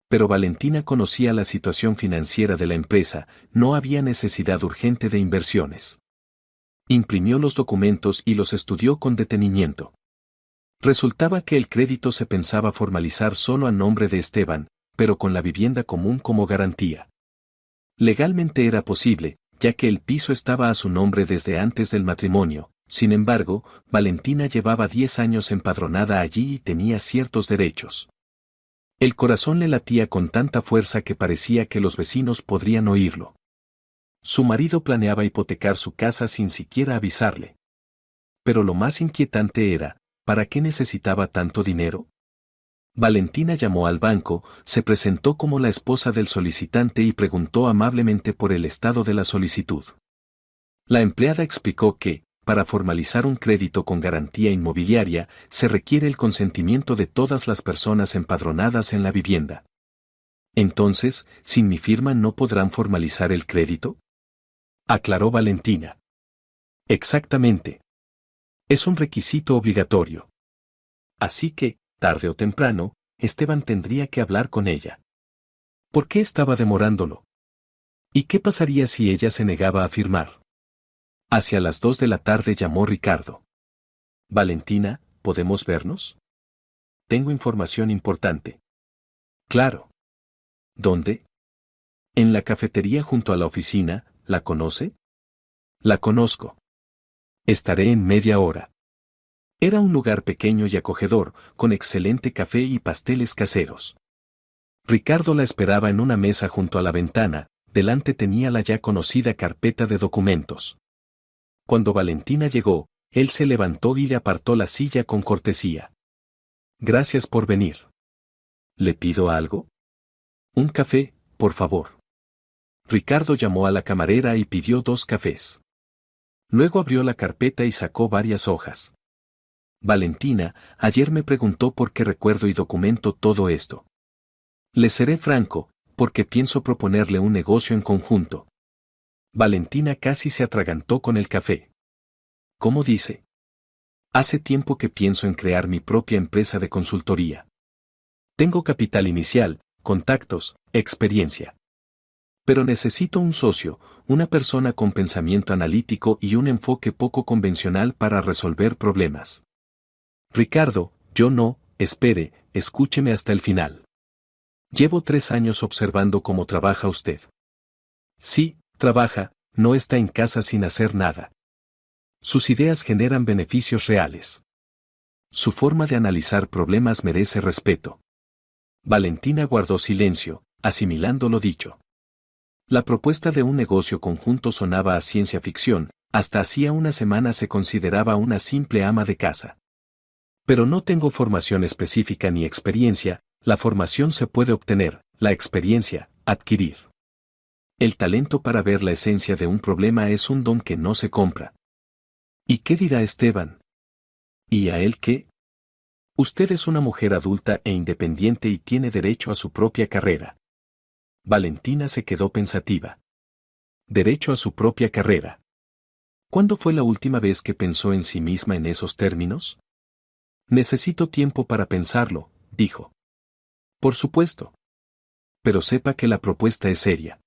Pero Valentina conocía la situación financiera de la empresa, no había necesidad urgente de inversiones. Imprimió los documentos y los estudió con detenimiento. Resultaba que el crédito se pensaba formalizar solo a nombre de Esteban, pero con la vivienda común como garantía. Legalmente era posible, ya que el piso estaba a su nombre desde antes del matrimonio. Sin embargo, Valentina llevaba 10 años empadronada allí y tenía ciertos derechos. El corazón le latía con tanta fuerza que parecía que los vecinos podrían oírlo. Su marido planeaba hipotecar su casa sin siquiera avisarle. Pero lo más inquietante era, ¿para qué necesitaba tanto dinero? Valentina llamó al banco, se presentó como la esposa del solicitante y preguntó amablemente por el estado de la solicitud. La empleada explicó que, para formalizar un crédito con garantía inmobiliaria, se requiere el consentimiento de todas las personas empadronadas en la vivienda. Entonces, ¿sin mi firma no podrán formalizar el crédito?, aclaró Valentina. Exactamente. Es un requisito obligatorio. Así que, tarde o temprano, Esteban tendría que hablar con ella. ¿Por qué estaba demorándolo? ¿Y qué pasaría si ella se negaba a firmar? Hacia las 2 de la tarde llamó Ricardo. Valentina, ¿podemos vernos? Tengo información importante. Claro. ¿Dónde? En la cafetería junto a la oficina. ¿La conoce? La conozco. Estaré en media hora. Era un lugar pequeño y acogedor, con excelente café y pasteles caseros. Ricardo la esperaba en una mesa junto a la ventana, delante tenía la ya conocida carpeta de documentos. Cuando Valentina llegó, él se levantó y le apartó la silla con cortesía. Gracias por venir. ¿Le pido algo? Un café, por favor. Ricardo llamó a la camarera y pidió 2 cafés. Luego abrió la carpeta y sacó varias hojas. Valentina, ayer me preguntó por qué recuerdo y documento todo esto. Le seré franco, porque pienso proponerle un negocio en conjunto. Valentina casi se atragantó con el café. ¿Cómo dice? Hace tiempo que pienso en crear mi propia empresa de consultoría. Tengo capital inicial, contactos, experiencia. Pero necesito un socio, una persona con pensamiento analítico y un enfoque poco convencional para resolver problemas. Ricardo, yo no, espere, escúcheme hasta el final. Llevo 3 años observando cómo trabaja usted. Sí, trabaja, no está en casa sin hacer nada. Sus ideas generan beneficios reales. Su forma de analizar problemas merece respeto. Valentina guardó silencio, asimilando lo dicho. La propuesta de un negocio conjunto sonaba a ciencia ficción, hasta hacía una semana se consideraba una simple ama de casa. Pero no tengo formación específica ni experiencia, la formación se puede obtener, la experiencia, adquirir. El talento para ver la esencia de un problema es un don que no se compra. ¿Y qué dirá Esteban? ¿Y a él qué? Usted es una mujer adulta e independiente y tiene derecho a su propia carrera. Valentina se quedó pensativa. Derecho a su propia carrera. ¿Cuándo fue la última vez que pensó en sí misma en esos términos? Necesito tiempo para pensarlo, dijo. Por supuesto. Pero sepa que la propuesta es seria.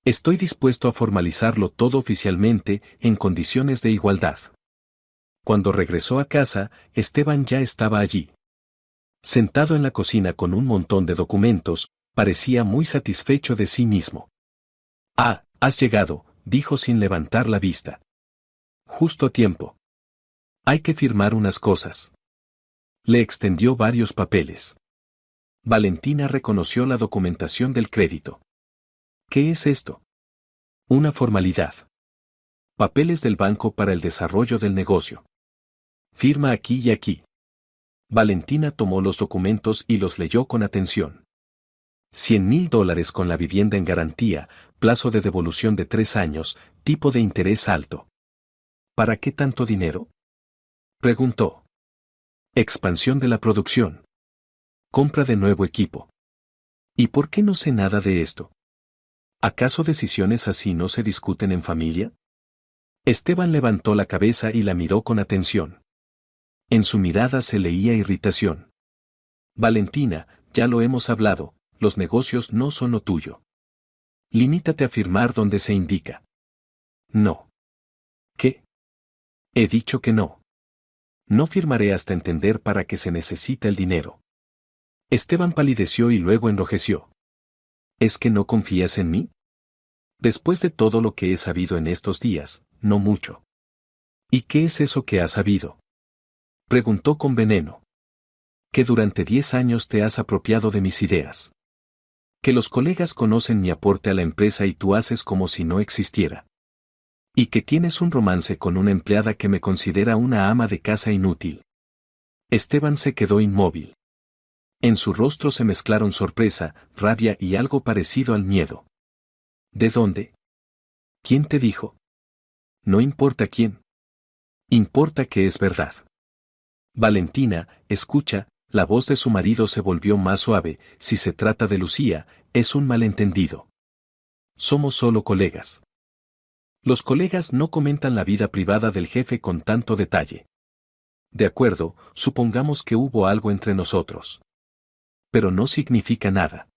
Estoy dispuesto a formalizarlo todo oficialmente, en condiciones de igualdad. Cuando regresó a casa, Esteban ya estaba allí. Sentado en la cocina con un montón de documentos, parecía muy satisfecho de sí mismo. Ah, has llegado, dijo sin levantar la vista. Justo a tiempo. Hay que firmar unas cosas. Le extendió varios papeles. Valentina reconoció la documentación del crédito. ¿Qué es esto? Una formalidad. Papeles del banco para el desarrollo del negocio. Firma aquí y aquí. Valentina tomó los documentos y los leyó con atención. $100,000 con la vivienda en garantía, plazo de devolución de 3 años, tipo de interés alto. ¿Para qué tanto dinero? Preguntó. Expansión de la producción. Compra de nuevo equipo. ¿Y por qué no sé nada de esto? ¿Acaso decisiones así no se discuten en familia? Esteban levantó la cabeza y la miró con atención. En su mirada se leía irritación. Valentina, ya lo hemos hablado, los negocios no son lo tuyo. Limítate a firmar donde se indica. No. ¿Qué? He dicho que no. No firmaré hasta entender para qué se necesita el dinero. Esteban palideció y luego enrojeció. ¿Es que no confías en mí? Después de todo lo que he sabido en estos días, no mucho. ¿Y qué es eso que has sabido? Preguntó con veneno. Que durante 10 años te has apropiado de mis ideas. Que los colegas conocen mi aporte a la empresa y tú haces como si no existiera. Y que tienes un romance con una empleada que me considera una ama de casa inútil. Esteban se quedó inmóvil. En su rostro se mezclaron sorpresa, rabia y algo parecido al miedo. ¿De dónde? ¿Quién te dijo? No importa quién. Importa que es verdad. Valentina, escucha, la voz de su marido se volvió más suave, si se trata de Lucía, es un malentendido. Somos solo colegas. Los colegas no comentan la vida privada del jefe con tanto detalle. De acuerdo, supongamos que hubo algo entre nosotros. Pero no significa nada.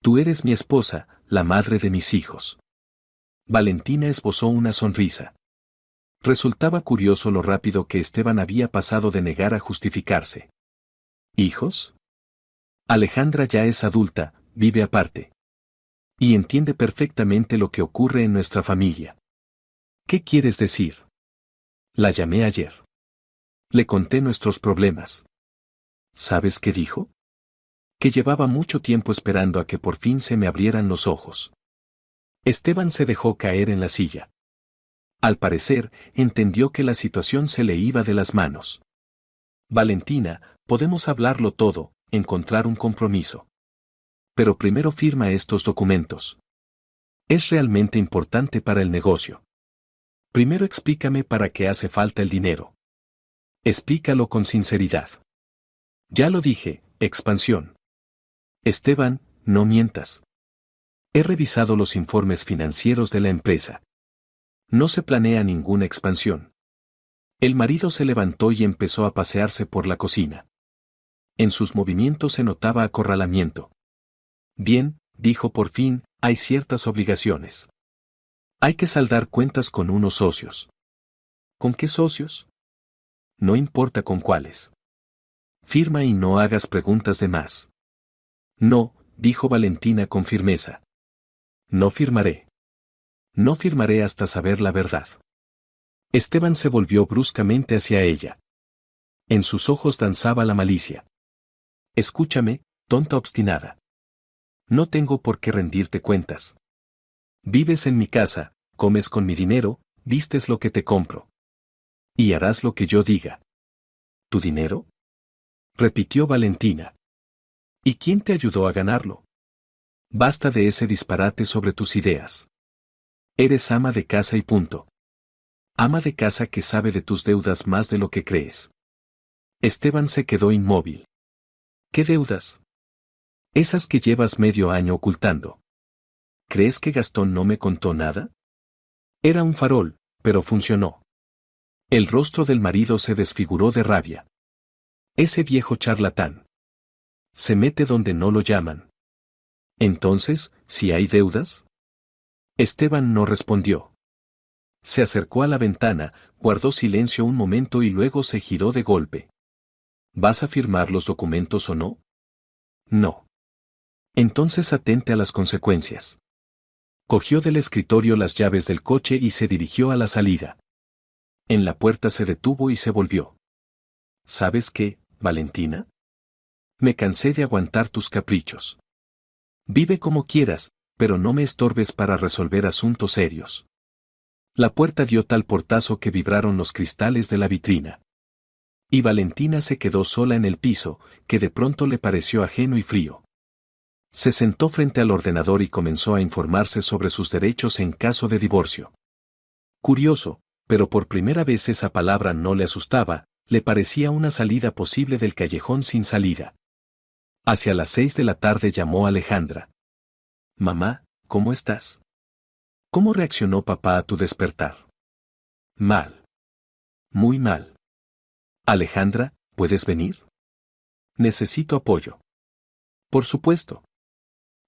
Tú eres mi esposa, la madre de mis hijos. Valentina esbozó una sonrisa. Resultaba curioso lo rápido que Esteban había pasado de negar a justificarse. ¿Hijos? Alejandra ya es adulta, vive aparte. Y entiende perfectamente lo que ocurre en nuestra familia. ¿Qué quieres decir? La llamé ayer. Le conté nuestros problemas. ¿Sabes qué dijo? Que llevaba mucho tiempo esperando a que por fin se me abrieran los ojos. Esteban se dejó caer en la silla. Al parecer, entendió que la situación se le iba de las manos. Valentina, podemos hablarlo todo, encontrar un compromiso. Pero primero firma estos documentos. Es realmente importante para el negocio. Primero explícame para qué hace falta el dinero. Explícalo con sinceridad. Ya lo dije, expansión. Esteban, no mientas. He revisado los informes financieros de la empresa. No se planea ninguna expansión. El marido se levantó y empezó a pasearse por la cocina. En sus movimientos se notaba acorralamiento. Bien, dijo por fin, hay ciertas obligaciones. Hay que saldar cuentas con unos socios. ¿Con qué socios? No importa con cuáles. Firma y no hagas preguntas de más. No, dijo Valentina con firmeza. No firmaré. No firmaré hasta saber la verdad. Esteban se volvió bruscamente hacia ella. En sus ojos danzaba la malicia. Escúchame, tonta obstinada. No tengo por qué rendirte cuentas. Vives en mi casa, comes con mi dinero, vistes lo que te compro. Y harás lo que yo diga. ¿Tu dinero? Repitió Valentina. ¿Y quién te ayudó a ganarlo? Basta de ese disparate sobre tus ideas. Eres ama de casa y punto. Ama de casa que sabe de tus deudas más de lo que crees. Esteban se quedó inmóvil. ¿Qué deudas? Esas que llevas medio año ocultando. ¿Crees que Gastón no me contó nada? Era un farol, pero funcionó. El rostro del marido se desfiguró de rabia. Ese viejo charlatán. Se mete donde no lo llaman. Entonces, ¿si hay deudas? Esteban no respondió. Se acercó a la ventana, guardó silencio un momento y luego se giró de golpe. ¿Vas a firmar los documentos o no? No. Entonces atente a las consecuencias. Cogió del escritorio las llaves del coche y se dirigió a la salida. En la puerta se detuvo y se volvió. ¿Sabes qué, Valentina? Me cansé de aguantar tus caprichos. Vive como quieras, pero no me estorbes para resolver asuntos serios. La puerta dio tal portazo que vibraron los cristales de la vitrina. Y Valentina se quedó sola en el piso, que de pronto le pareció ajeno y frío. Se sentó frente al ordenador y comenzó a informarse sobre sus derechos en caso de divorcio. Curioso, pero por primera vez esa palabra no le asustaba, le parecía una salida posible del callejón sin salida. Hacia las 6 de la tarde llamó Alejandra. Mamá, ¿cómo estás? ¿Cómo reaccionó papá a tu despertar? Mal. Muy mal. Alejandra, ¿puedes venir? Necesito apoyo. Por supuesto.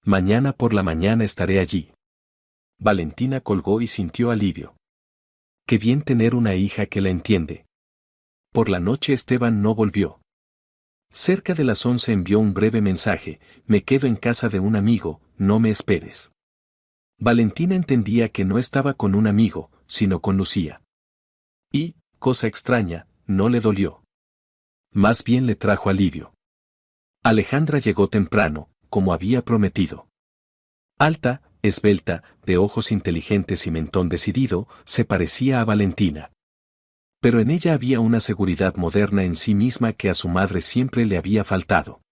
Mañana por la mañana estaré allí. Valentina colgó y sintió alivio. Qué bien tener una hija que la entiende. Por la noche Esteban no volvió. Cerca de las 11 envió un breve mensaje: me quedo en casa de un amigo, no me esperes. Valentina entendía que no estaba con un amigo, sino con Lucía. Y, cosa extraña, no le dolió. Más bien le trajo alivio. Alejandra llegó temprano, como había prometido. Alta, esbelta, de ojos inteligentes y mentón decidido, se parecía a Valentina. Pero en ella había una seguridad moderna en sí misma que a su madre siempre le había faltado.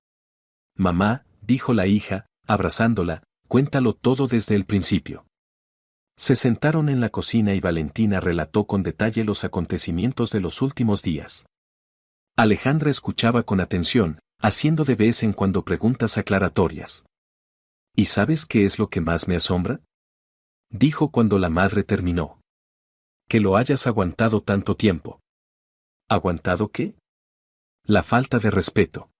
Mamá, dijo la hija, abrazándola, cuéntalo todo desde el principio. Se sentaron en la cocina y Valentina relató con detalle los acontecimientos de los últimos días. Alejandra escuchaba con atención, haciendo de vez en cuando preguntas aclaratorias. ¿Y sabes qué es lo que más me asombra? Dijo cuando la madre terminó. Que lo hayas aguantado tanto tiempo. ¿Aguantado qué? La falta de respeto.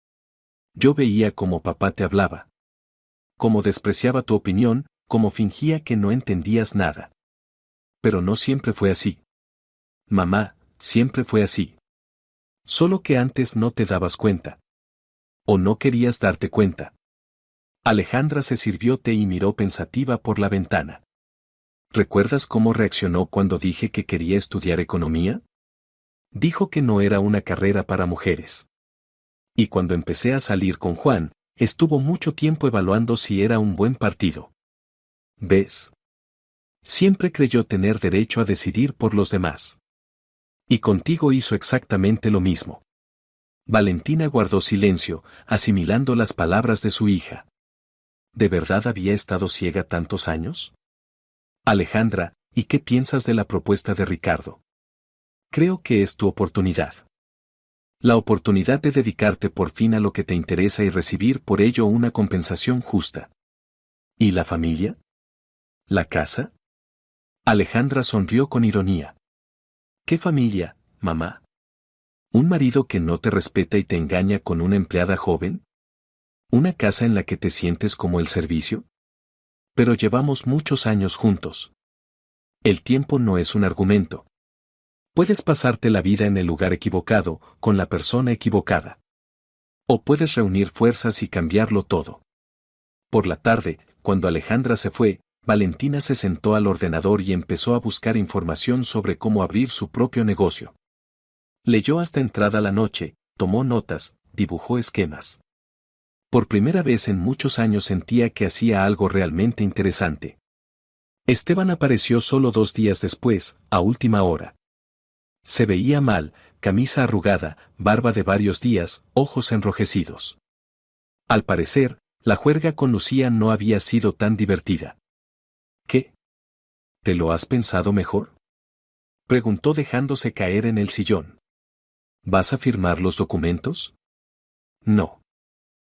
Yo veía cómo papá te hablaba. Cómo despreciaba tu opinión, cómo fingía que no entendías nada. Pero no siempre fue así. Mamá, siempre fue así. Solo que antes no te dabas cuenta. O no querías darte cuenta. Alejandra se sirvió té y miró pensativa por la ventana. ¿Recuerdas cómo reaccionó cuando dije que quería estudiar economía? Dijo que no era una carrera para mujeres. Y cuando empecé a salir con Juan, estuvo mucho tiempo evaluando si era un buen partido. ¿Ves? Siempre creyó tener derecho a decidir por los demás. Y contigo hizo exactamente lo mismo. Valentina guardó silencio, asimilando las palabras de su hija. ¿De verdad había estado ciega tantos años? Alejandra, ¿y qué piensas de la propuesta de Ricardo? Creo que es tu oportunidad. La oportunidad de dedicarte por fin a lo que te interesa y recibir por ello una compensación justa. ¿Y la familia? ¿La casa? Alejandra sonrió con ironía. ¿Qué familia, mamá? ¿Un marido que no te respeta y te engaña con una empleada joven? ¿Una casa en la que te sientes como el servicio? Pero llevamos muchos años juntos. El tiempo no es un argumento. Puedes pasarte la vida en el lugar equivocado, con la persona equivocada. O puedes reunir fuerzas y cambiarlo todo. Por la tarde, cuando Alejandra se fue, Valentina se sentó al ordenador y empezó a buscar información sobre cómo abrir su propio negocio. Leyó hasta entrada la noche, tomó notas, dibujó esquemas. Por primera vez en muchos años sentía que hacía algo realmente interesante. Esteban apareció solo 2 días después, a última hora. Se veía mal, camisa arrugada, barba de varios días, ojos enrojecidos. Al parecer, la juerga con Lucía no había sido tan divertida. ¿Qué? ¿Te lo has pensado mejor? Preguntó dejándose caer en el sillón. ¿Vas a firmar los documentos? No.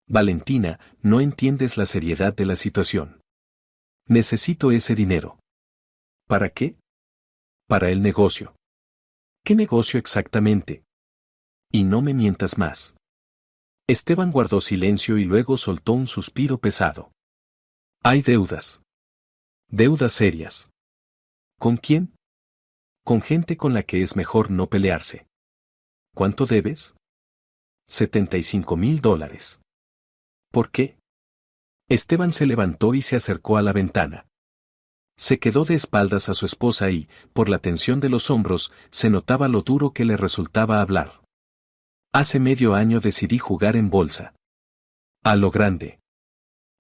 Valentina, no entiendes la seriedad de la situación. Necesito ese dinero. ¿Para qué? Para el negocio. ¿Qué negocio exactamente? Y no me mientas más. Esteban guardó silencio y luego soltó un suspiro pesado. Hay deudas. Deudas serias. ¿Con quién? Con gente con la que es mejor no pelearse. ¿Cuánto debes? $75,000. ¿Por qué? Esteban se levantó y se acercó a la ventana. Se quedó de espaldas a su esposa y, por la tensión de los hombros, se notaba lo duro que le resultaba hablar. Hace medio año decidí jugar en bolsa. A lo grande.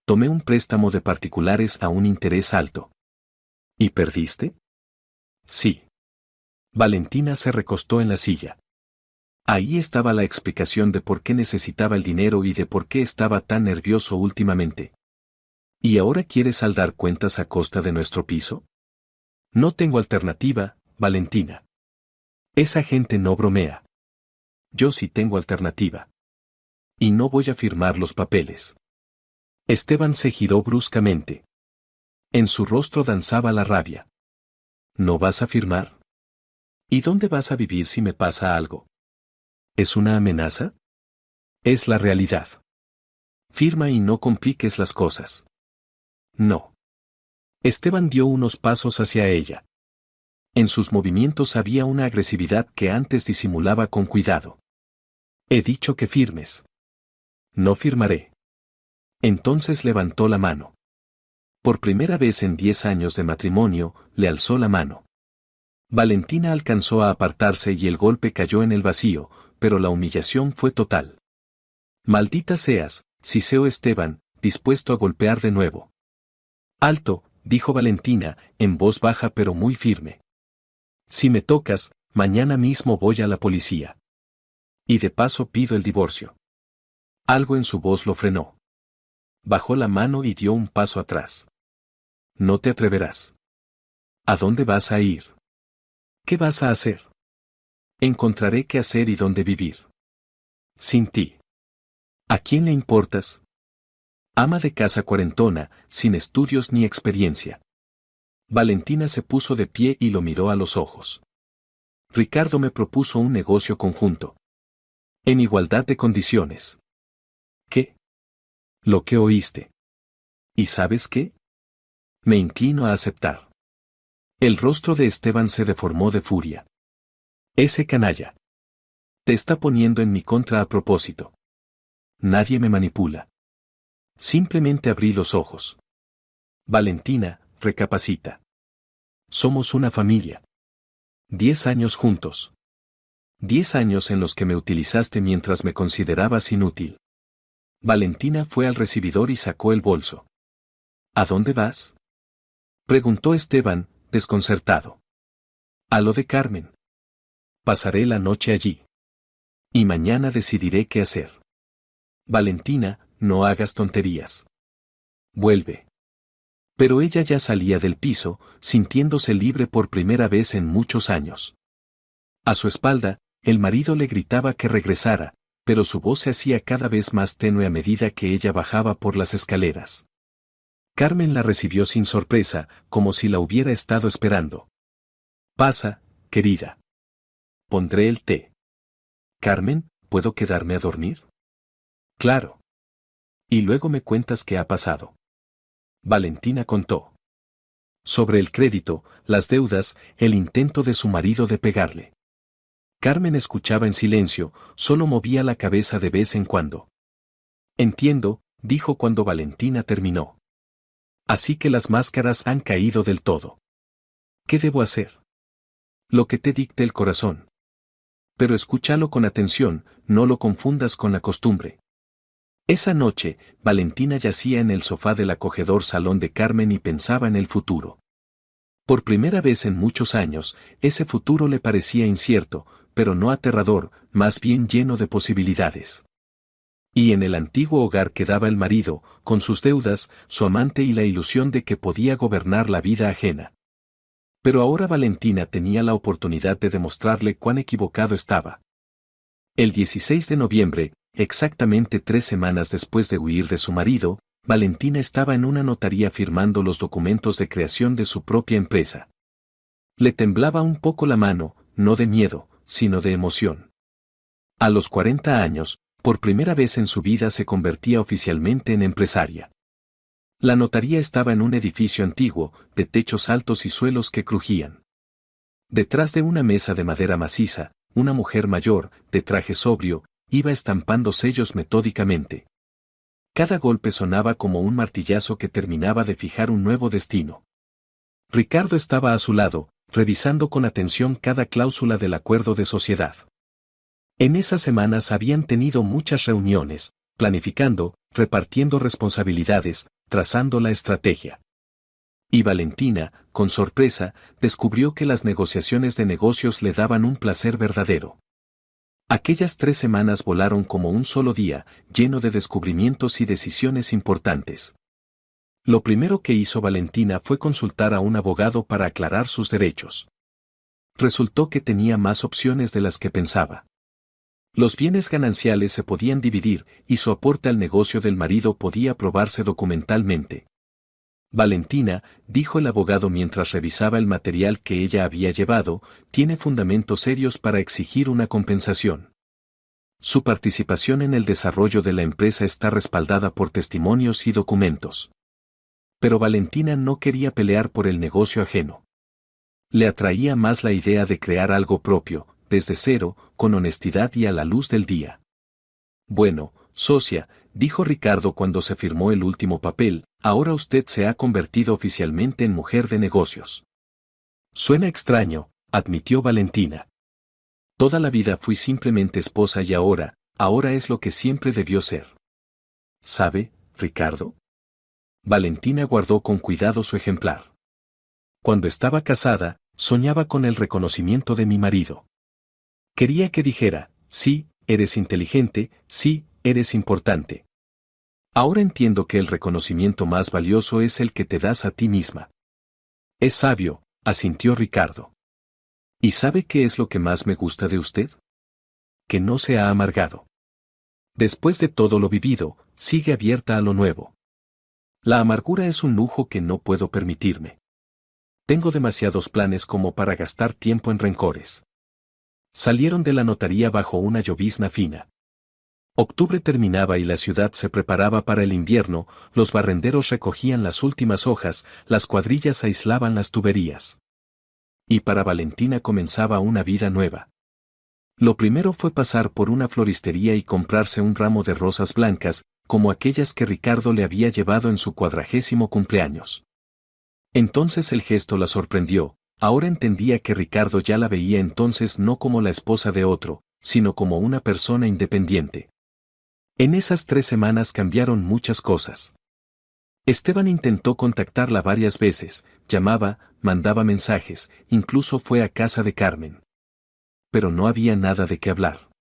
Tomé un préstamo de particulares a un interés alto. ¿Y perdiste? Sí. Valentina se recostó en la silla. Ahí estaba la explicación de por qué necesitaba el dinero y de por qué estaba tan nervioso últimamente. ¿Y ahora quieres saldar cuentas a costa de nuestro piso? No tengo alternativa, Valentina. Esa gente no bromea. Yo sí tengo alternativa. Y no voy a firmar los papeles. Esteban se giró bruscamente. En su rostro danzaba la rabia. ¿No vas a firmar? ¿Y dónde vas a vivir si me pasa algo? ¿Es una amenaza? Es la realidad. Firma y no compliques las cosas. No. Esteban dio unos pasos hacia ella. En sus movimientos había una agresividad que antes disimulaba con cuidado. He dicho que firmes. No firmaré. Entonces levantó la mano. Por primera vez en 10 años de matrimonio, le alzó la mano. Valentina alcanzó a apartarse y el golpe cayó en el vacío, pero la humillación fue total. Maldita seas, siseó Esteban, dispuesto a golpear de nuevo. Alto, dijo Valentina, en voz baja pero muy firme. Si me tocas, mañana mismo voy a la policía. Y de paso pido el divorcio. Algo en su voz lo frenó. Bajó la mano y dio un paso atrás. No te atreverás. ¿A dónde vas a ir? ¿Qué vas a hacer? Encontraré qué hacer y dónde vivir. Sin ti. ¿A quién le importas? Ama de casa cuarentona, sin estudios ni experiencia. Valentina se puso de pie y lo miró a los ojos. Ricardo me propuso un negocio conjunto. En igualdad de condiciones. ¿Qué? Lo que oíste. ¿Y sabes qué? Me inclino a aceptar. El rostro de Esteban se deformó de furia. Ese canalla. Te está poniendo en mi contra a propósito. Nadie me manipula. Simplemente abrí los ojos. Valentina, recapacita. Somos una familia. 10 años juntos. 10 años en los que me utilizaste mientras me considerabas inútil. Valentina fue al recibidor y sacó el bolso. ¿A dónde vas? Preguntó Esteban, desconcertado. A lo de Carmen. Pasaré la noche allí. Y mañana decidiré qué hacer. Valentina, no hagas tonterías. Vuelve. Pero ella ya salía del piso, sintiéndose libre por primera vez en muchos años. A su espalda, el marido le gritaba que regresara, pero su voz se hacía cada vez más tenue a medida que ella bajaba por las escaleras. Carmen la recibió sin sorpresa, como si la hubiera estado esperando. Pasa, querida. Pondré el té. Carmen, ¿puedo quedarme a dormir? Claro. Y luego me cuentas qué ha pasado. Valentina contó. Sobre el crédito, las deudas, el intento de su marido de pegarle. Carmen escuchaba en silencio, solo movía la cabeza de vez en cuando. Entiendo, dijo cuando Valentina terminó. Así que las máscaras han caído del todo. ¿Qué debo hacer? Lo que te dicte el corazón. Pero escúchalo con atención, no lo confundas con la costumbre. Esa noche, Valentina yacía en el sofá del acogedor salón de Carmen y pensaba en el futuro. Por primera vez en muchos años, ese futuro le parecía incierto, pero no aterrador, más bien lleno de posibilidades. Y en el antiguo hogar quedaba el marido, con sus deudas, su amante y la ilusión de que podía gobernar la vida ajena. Pero ahora Valentina tenía la oportunidad de demostrarle cuán equivocado estaba. El 16 de noviembre, exactamente 3 semanas después de huir de su marido, Valentina estaba en una notaría firmando los documentos de creación de su propia empresa. Le temblaba un poco la mano, no de miedo, sino de emoción. A los 40 años, por primera vez en su vida se convertía oficialmente en empresaria. La notaría estaba en un edificio antiguo, de techos altos y suelos que crujían. Detrás de una mesa de madera maciza, una mujer mayor, de traje sobrio, iba estampando sellos metódicamente. Cada golpe sonaba como un martillazo que terminaba de fijar un nuevo destino. Ricardo estaba a su lado, revisando con atención cada cláusula del acuerdo de sociedad. En esas semanas habían tenido muchas reuniones, planificando, repartiendo responsabilidades, trazando la estrategia. Y Valentina, con sorpresa, descubrió que las negociaciones de negocios le daban un placer verdadero. Aquellas 3 semanas volaron como un solo día, lleno de descubrimientos y decisiones importantes. Lo primero que hizo Valentina fue consultar a un abogado para aclarar sus derechos. Resultó que tenía más opciones de las que pensaba. Los bienes gananciales se podían dividir, y su aporte al negocio del marido podía probarse documentalmente. Valentina, dijo el abogado mientras revisaba el material que ella había llevado, tiene fundamentos serios para exigir una compensación. Su participación en el desarrollo de la empresa está respaldada por testimonios y documentos. Pero Valentina no quería pelear por el negocio ajeno. Le atraía más la idea de crear algo propio, desde cero, con honestidad y a la luz del día. Bueno, socia, dijo Ricardo cuando se firmó el último papel, ahora usted se ha convertido oficialmente en mujer de negocios. Suena extraño, admitió Valentina. Toda la vida fui simplemente esposa y ahora es lo que siempre debió ser. ¿Sabe, Ricardo? Valentina guardó con cuidado su ejemplar. Cuando estaba casada, soñaba con el reconocimiento de mi marido. Quería que dijera, sí, eres inteligente, sí, eres importante. Ahora entiendo que el reconocimiento más valioso es el que te das a ti misma. Es sabio, asintió Ricardo. ¿Y sabe qué es lo que más me gusta de usted? Que no se ha amargado. Después de todo lo vivido, sigue abierta a lo nuevo. La amargura es un lujo que no puedo permitirme. Tengo demasiados planes como para gastar tiempo en rencores. Salieron de la notaría bajo una llovizna fina. Octubre terminaba y la ciudad se preparaba para el invierno, los barrenderos recogían las últimas hojas, las cuadrillas aislaban las tuberías. Y para Valentina comenzaba una vida nueva. Lo primero fue pasar por una floristería y comprarse un ramo de rosas blancas, como aquellas que Ricardo le había llevado en su 40º cumpleaños. Entonces el gesto la sorprendió, ahora entendía que Ricardo ya la veía entonces no como la esposa de otro, sino como una persona independiente. En esas 3 semanas cambiaron muchas cosas. Esteban intentó contactarla varias veces, llamaba, mandaba mensajes, incluso fue a casa de Carmen. Pero no había nada de qué hablar.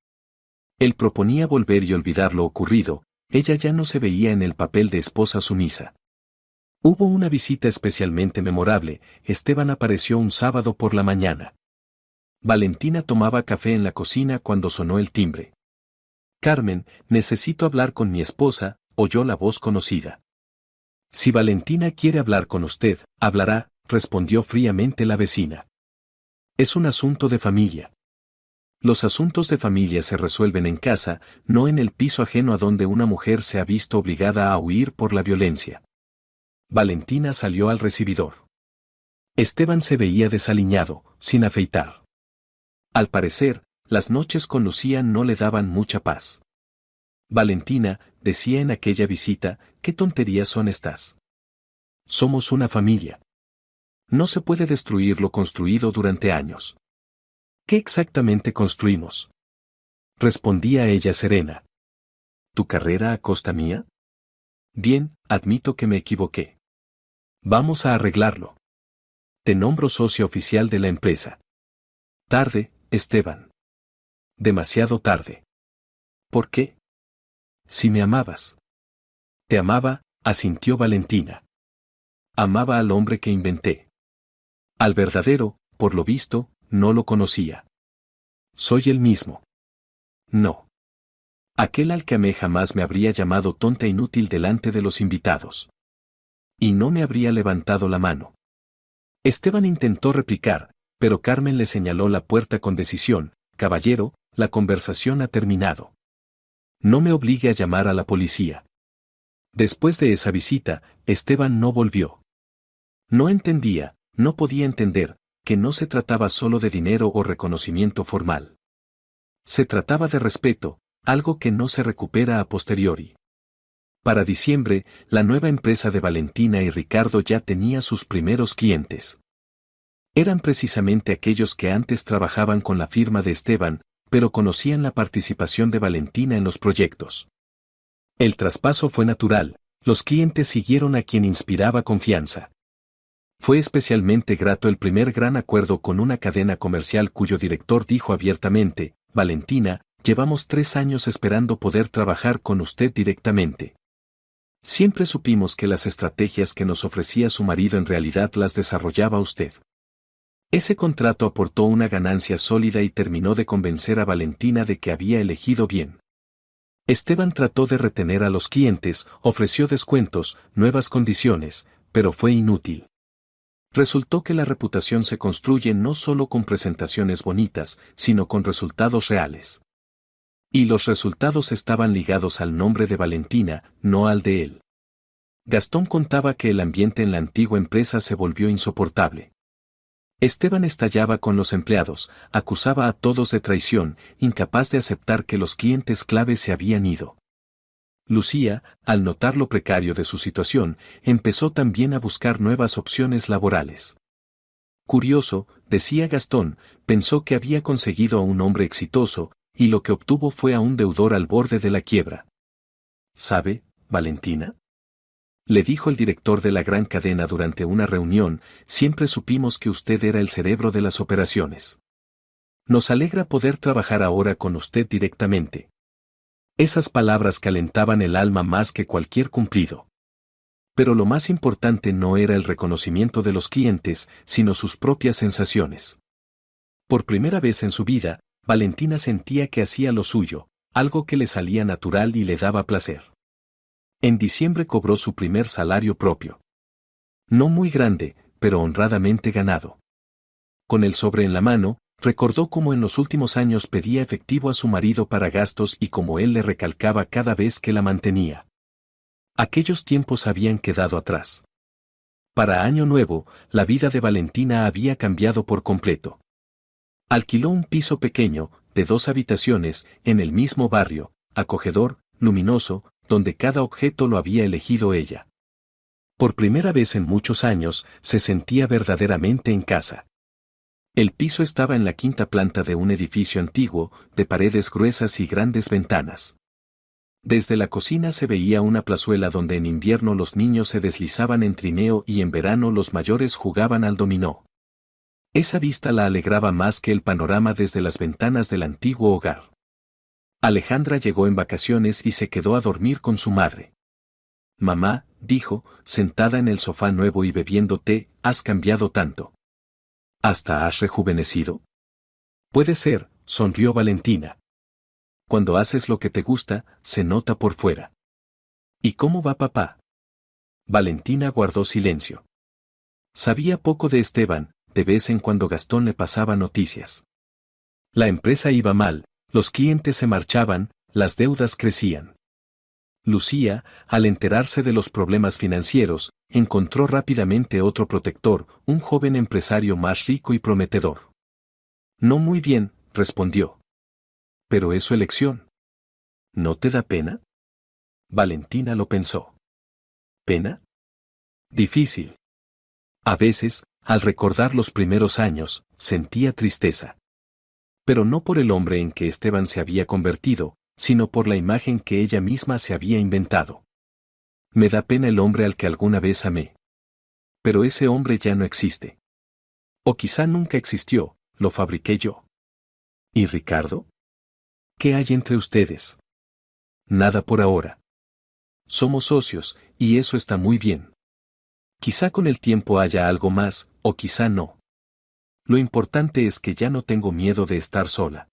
Él proponía volver y olvidar lo ocurrido, ella ya no se veía en el papel de esposa sumisa. Hubo una visita especialmente memorable. Esteban apareció un sábado por la mañana. Valentina tomaba café en la cocina cuando sonó el timbre. Carmen, necesito hablar con mi esposa, oyó la voz conocida. Si Valentina quiere hablar con usted, hablará, respondió fríamente la vecina. Es un asunto de familia. Los asuntos de familia se resuelven en casa, no en el piso ajeno a donde una mujer se ha visto obligada a huir por la violencia. Valentina salió al recibidor. Esteban se veía desaliñado, sin afeitar. Al parecer, las noches con Lucía no le daban mucha paz. Valentina, decía en aquella visita, ¿qué tonterías son estas? Somos una familia. No se puede destruir lo construido durante años. ¿Qué exactamente construimos? Respondía ella serena. ¿Tu carrera a costa mía? Bien, admito que me equivoqué. Vamos a arreglarlo. Te nombro socio oficial de la empresa. Tarde, Esteban. Demasiado tarde. ¿Por qué? Si me amabas. Te amaba, asintió Valentina. Amaba al hombre que inventé. Al verdadero, por lo visto, no lo conocía. Soy el mismo. No. Aquel al que amé jamás me habría llamado tonta inútil delante de los invitados. Y no me habría levantado la mano. Esteban intentó replicar, pero Carmen le señaló la puerta con decisión. Caballero, la conversación ha terminado. No me obligue a llamar a la policía. Después de esa visita, Esteban no volvió. No entendía, no podía entender, que no se trataba solo de dinero o reconocimiento formal. Se trataba de respeto, algo que no se recupera a posteriori. Para diciembre, la nueva empresa de Valentina y Ricardo ya tenía sus primeros clientes. Eran precisamente aquellos que antes trabajaban con la firma de Esteban, pero conocían la participación de Valentina en los proyectos. El traspaso fue natural, los clientes siguieron a quien inspiraba confianza. Fue especialmente grato el primer gran acuerdo con una cadena comercial cuyo director dijo abiertamente, Valentina, llevamos 3 años esperando poder trabajar con usted directamente. Siempre supimos que las estrategias que nos ofrecía su marido en realidad las desarrollaba usted. Ese contrato aportó una ganancia sólida y terminó de convencer a Valentina de que había elegido bien. Esteban trató de retener a los clientes, ofreció descuentos, nuevas condiciones, pero fue inútil. Resultó que la reputación se construye no solo con presentaciones bonitas, sino con resultados reales. Y los resultados estaban ligados al nombre de Valentina, no al de él. Gastón contaba que el ambiente en la antigua empresa se volvió insoportable. Esteban estallaba con los empleados, acusaba a todos de traición, incapaz de aceptar que los clientes clave se habían ido. Lucía, al notar lo precario de su situación, empezó también a buscar nuevas opciones laborales. Curioso, decía Gastón, pensó que había conseguido a un hombre exitoso, y lo que obtuvo fue a un deudor al borde de la quiebra. ¿Sabe, Valentina? Le dijo el director de la gran cadena durante una reunión, siempre supimos que usted era el cerebro de las operaciones. Nos alegra poder trabajar ahora con usted directamente. Esas palabras calentaban el alma más que cualquier cumplido. Pero lo más importante no era el reconocimiento de los clientes, sino sus propias sensaciones. Por primera vez en su vida, Valentina sentía que hacía lo suyo, algo que le salía natural y le daba placer. En diciembre cobró su primer salario propio. No muy grande, pero honradamente ganado. Con el sobre en la mano, recordó cómo en los últimos años pedía efectivo a su marido para gastos y cómo él le recalcaba cada vez que la mantenía. Aquellos tiempos habían quedado atrás. Para Año Nuevo, la vida de Valentina había cambiado por completo. Alquiló un piso pequeño, de 2 habitaciones, en el mismo barrio, acogedor, luminoso, donde cada objeto lo había elegido ella. Por primera vez en muchos años, se sentía verdaderamente en casa. El piso estaba en la 5ª planta de un edificio antiguo, de paredes gruesas y grandes ventanas. Desde la cocina se veía una plazuela donde en invierno los niños se deslizaban en trineo y en verano los mayores jugaban al dominó. Esa vista la alegraba más que el panorama desde las ventanas del antiguo hogar. Alejandra llegó en vacaciones y se quedó a dormir con su madre. Mamá, dijo, sentada en el sofá nuevo y bebiendo té, has cambiado tanto. ¿Hasta has rejuvenecido? Puede ser, sonrió Valentina. Cuando haces lo que te gusta, se nota por fuera. ¿Y cómo va papá? Valentina guardó silencio. Sabía poco de Esteban, de vez en cuando Gastón le pasaba noticias. La empresa iba mal, los clientes se marchaban, las deudas crecían. Lucía, al enterarse de los problemas financieros, encontró rápidamente otro protector, un joven empresario más rico y prometedor. No muy bien, respondió. Pero es su elección. ¿No te da pena? Valentina lo pensó. ¿Pena? Difícil. A veces, al recordar los primeros años, sentía tristeza. Pero no por el hombre en que Esteban se había convertido, sino por la imagen que ella misma se había inventado. Me da pena el hombre al que alguna vez amé. Pero ese hombre ya no existe. O quizá nunca existió, lo fabriqué yo. ¿Y Ricardo? ¿Qué hay entre ustedes? Nada por ahora. Somos socios, y eso está muy bien. Quizá con el tiempo haya algo más, o quizá no. Lo importante es que ya no tengo miedo de estar sola.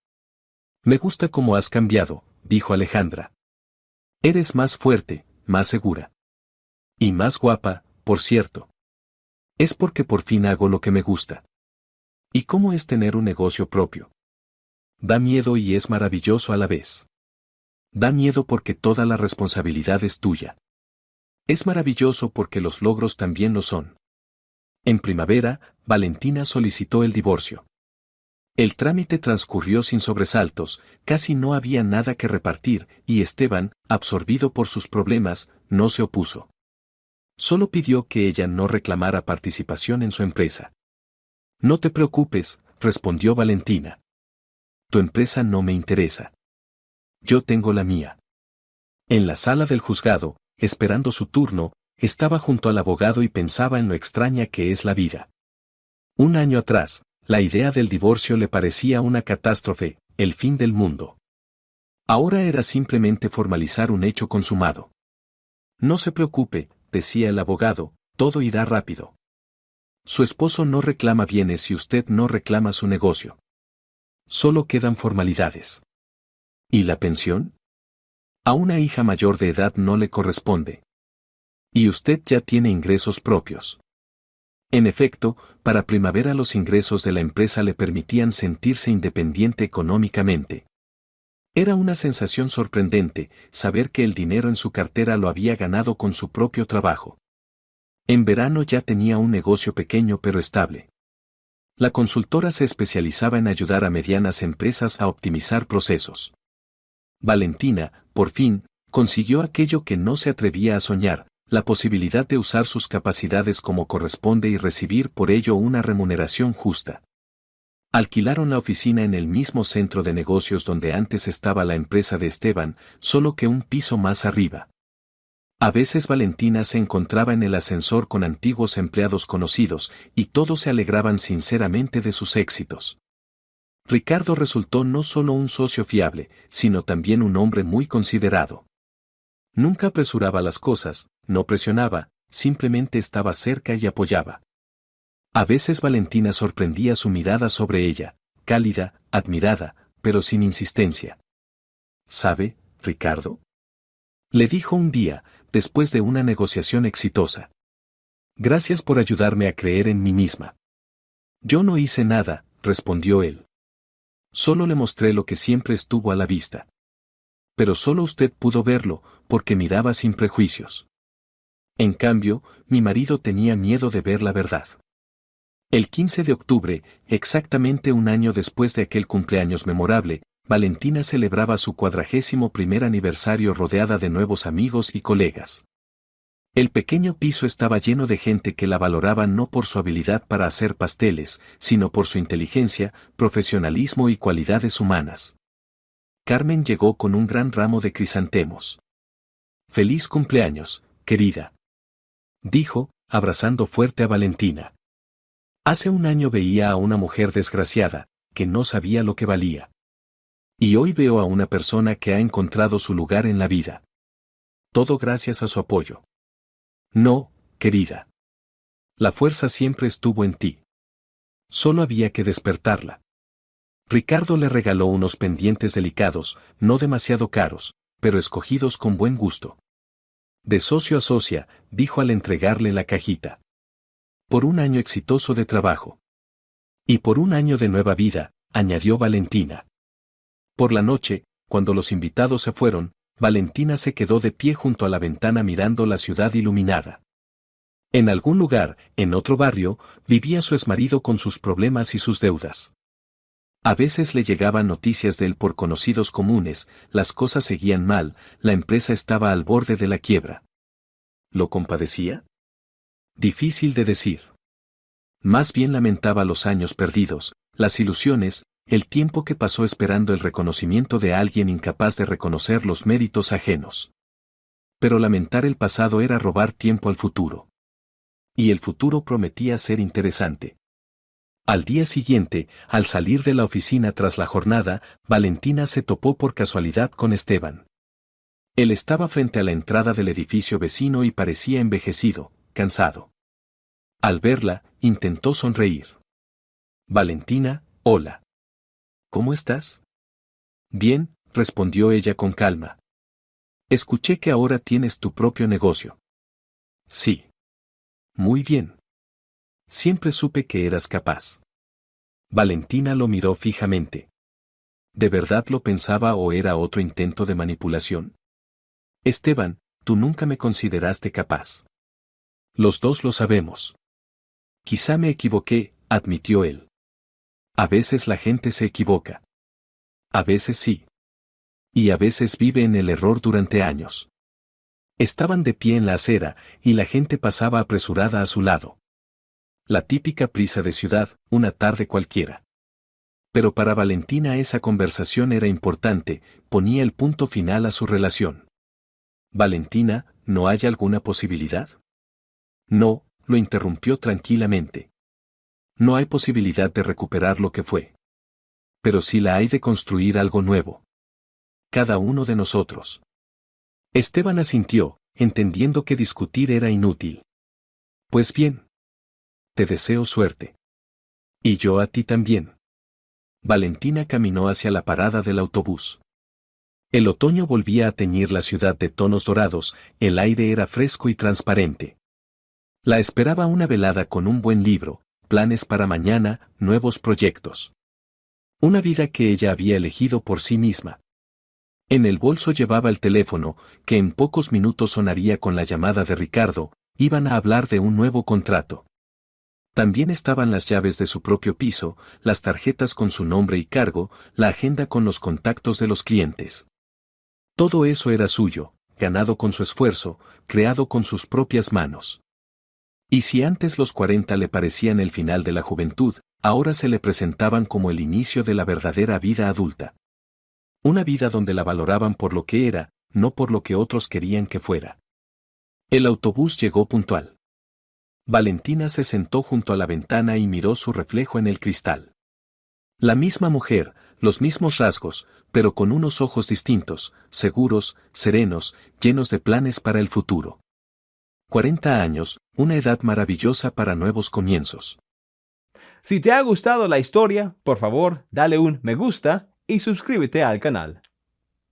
Me gusta cómo has cambiado, dijo Alejandra. Eres más fuerte, más segura. Y más guapa, por cierto. Es porque por fin hago lo que me gusta. ¿Y cómo es tener un negocio propio? Da miedo y es maravilloso a la vez. Da miedo porque toda la responsabilidad es tuya. Es maravilloso porque los logros también lo son. En primavera, Valentina solicitó el divorcio. El trámite transcurrió sin sobresaltos, casi no había nada que repartir, y Esteban, absorbido por sus problemas, no se opuso. Solo pidió que ella no reclamara participación en su empresa. No te preocupes, respondió Valentina. Tu empresa no me interesa. Yo tengo la mía. En la sala del juzgado, esperando su turno, estaba junto al abogado y pensaba en lo extraña que es la vida. Un año atrás, la idea del divorcio le parecía una catástrofe, el fin del mundo. Ahora era simplemente formalizar un hecho consumado. No se preocupe, decía el abogado, todo irá rápido. Su esposo no reclama bienes y usted no reclama su negocio. Solo quedan formalidades. ¿Y la pensión? A una hija mayor de edad no le corresponde. Y usted ya tiene ingresos propios. En efecto, para primavera los ingresos de la empresa le permitían sentirse independiente económicamente. Era una sensación sorprendente saber que el dinero en su cartera lo había ganado con su propio trabajo. En verano ya tenía un negocio pequeño pero estable. La consultora se especializaba en ayudar a medianas empresas a optimizar procesos. Valentina, por fin, consiguió aquello que no se atrevía a soñar, la posibilidad de usar sus capacidades como corresponde y recibir por ello una remuneración justa. Alquilaron la oficina en el mismo centro de negocios donde antes estaba la empresa de Esteban, solo que un piso más arriba. A veces Valentina se encontraba en el ascensor con antiguos empleados conocidos, y todos se alegraban sinceramente de sus éxitos. Ricardo resultó no solo un socio fiable, sino también un hombre muy considerado. Nunca apresuraba las cosas, no presionaba, simplemente estaba cerca y apoyaba. A veces Valentina sorprendía su mirada sobre ella, cálida, admirada, pero sin insistencia. ¿Sabe, Ricardo? Le dijo un día, después de una negociación exitosa. Gracias por ayudarme a creer en mí misma. Yo no hice nada, respondió él. Solo le mostré lo que siempre estuvo a la vista. Pero solo usted pudo verlo, porque miraba sin prejuicios. En cambio, mi marido tenía miedo de ver la verdad. El 15 de octubre, exactamente un año después de aquel cumpleaños memorable, Valentina celebraba su 41º aniversario rodeada de nuevos amigos y colegas. El pequeño piso estaba lleno de gente que la valoraba no por su habilidad para hacer pasteles, sino por su inteligencia, profesionalismo y cualidades humanas. Carmen llegó con un gran ramo de crisantemos. «Feliz cumpleaños, querida», dijo, abrazando fuerte a Valentina. Hace un año veía a una mujer desgraciada, que no sabía lo que valía. Y hoy veo a una persona que ha encontrado su lugar en la vida. Todo gracias a su apoyo. No, querida. La fuerza siempre estuvo en ti. Solo había que despertarla. Ricardo le regaló unos pendientes delicados, no demasiado caros, pero escogidos con buen gusto. De socio a socia, dijo al entregarle la cajita. Por un año exitoso de trabajo. Y por un año de nueva vida, añadió Valentina. Por la noche, cuando los invitados se fueron, Valentina se quedó de pie junto a la ventana mirando la ciudad iluminada. En algún lugar, en otro barrio, vivía su exmarido con sus problemas y sus deudas. A veces le llegaban noticias de él por conocidos comunes, las cosas seguían mal, la empresa estaba al borde de la quiebra. ¿Lo compadecía? Difícil de decir. Más bien lamentaba los años perdidos, las ilusiones, el tiempo que pasó esperando el reconocimiento de alguien incapaz de reconocer los méritos ajenos. Pero lamentar el pasado era robar tiempo al futuro. Y el futuro prometía ser interesante. Al día siguiente, al salir de la oficina tras la jornada, Valentina se topó por casualidad con Esteban. Él estaba frente a la entrada del edificio vecino y parecía envejecido, cansado. Al verla, intentó sonreír. Valentina, hola. ¿Cómo estás? Bien, respondió ella con calma. Escuché que ahora tienes tu propio negocio. Sí. Muy bien. Siempre supe que eras capaz. Valentina lo miró fijamente. ¿De verdad lo pensaba o era otro intento de manipulación? Esteban, tú nunca me consideraste capaz. Los dos lo sabemos. Quizá me equivoqué, admitió él. A veces la gente se equivoca. A veces sí. Y a veces vive en el error durante años. Estaban de pie en la acera, y la gente pasaba apresurada a su lado. La típica prisa de ciudad, una tarde cualquiera. Pero para Valentina esa conversación era importante, ponía el punto final a su relación. Valentina, ¿no hay alguna posibilidad? No, lo interrumpió tranquilamente. No hay posibilidad de recuperar lo que fue. Pero sí la hay de construir algo nuevo. Cada uno de nosotros. Esteban asintió, entendiendo que discutir era inútil. Pues bien. Te deseo suerte. Y yo a ti también. Valentina caminó hacia la parada del autobús. El otoño volvía a teñir la ciudad de tonos dorados, el aire era fresco y transparente. La esperaba una velada con un buen libro, planes para mañana, nuevos proyectos. Una vida que ella había elegido por sí misma. En el bolso llevaba el teléfono, que en pocos minutos sonaría con la llamada de Ricardo, iban a hablar de un nuevo contrato. También estaban las llaves de su propio piso, las tarjetas con su nombre y cargo, la agenda con los contactos de los clientes. Todo eso era suyo, ganado con su esfuerzo, creado con sus propias manos. Y si antes los 40 le parecían el final de la juventud, ahora se le presentaban como el inicio de la verdadera vida adulta. Una vida donde la valoraban por lo que era, no por lo que otros querían que fuera. El autobús llegó puntual. Valentina se sentó junto a la ventana y miró su reflejo en el cristal. La misma mujer, los mismos rasgos, pero con unos ojos distintos, seguros, serenos, llenos de planes para el futuro. 40 años, una edad maravillosa para nuevos comienzos. Si te ha gustado la historia, por favor, dale un me gusta y suscríbete al canal.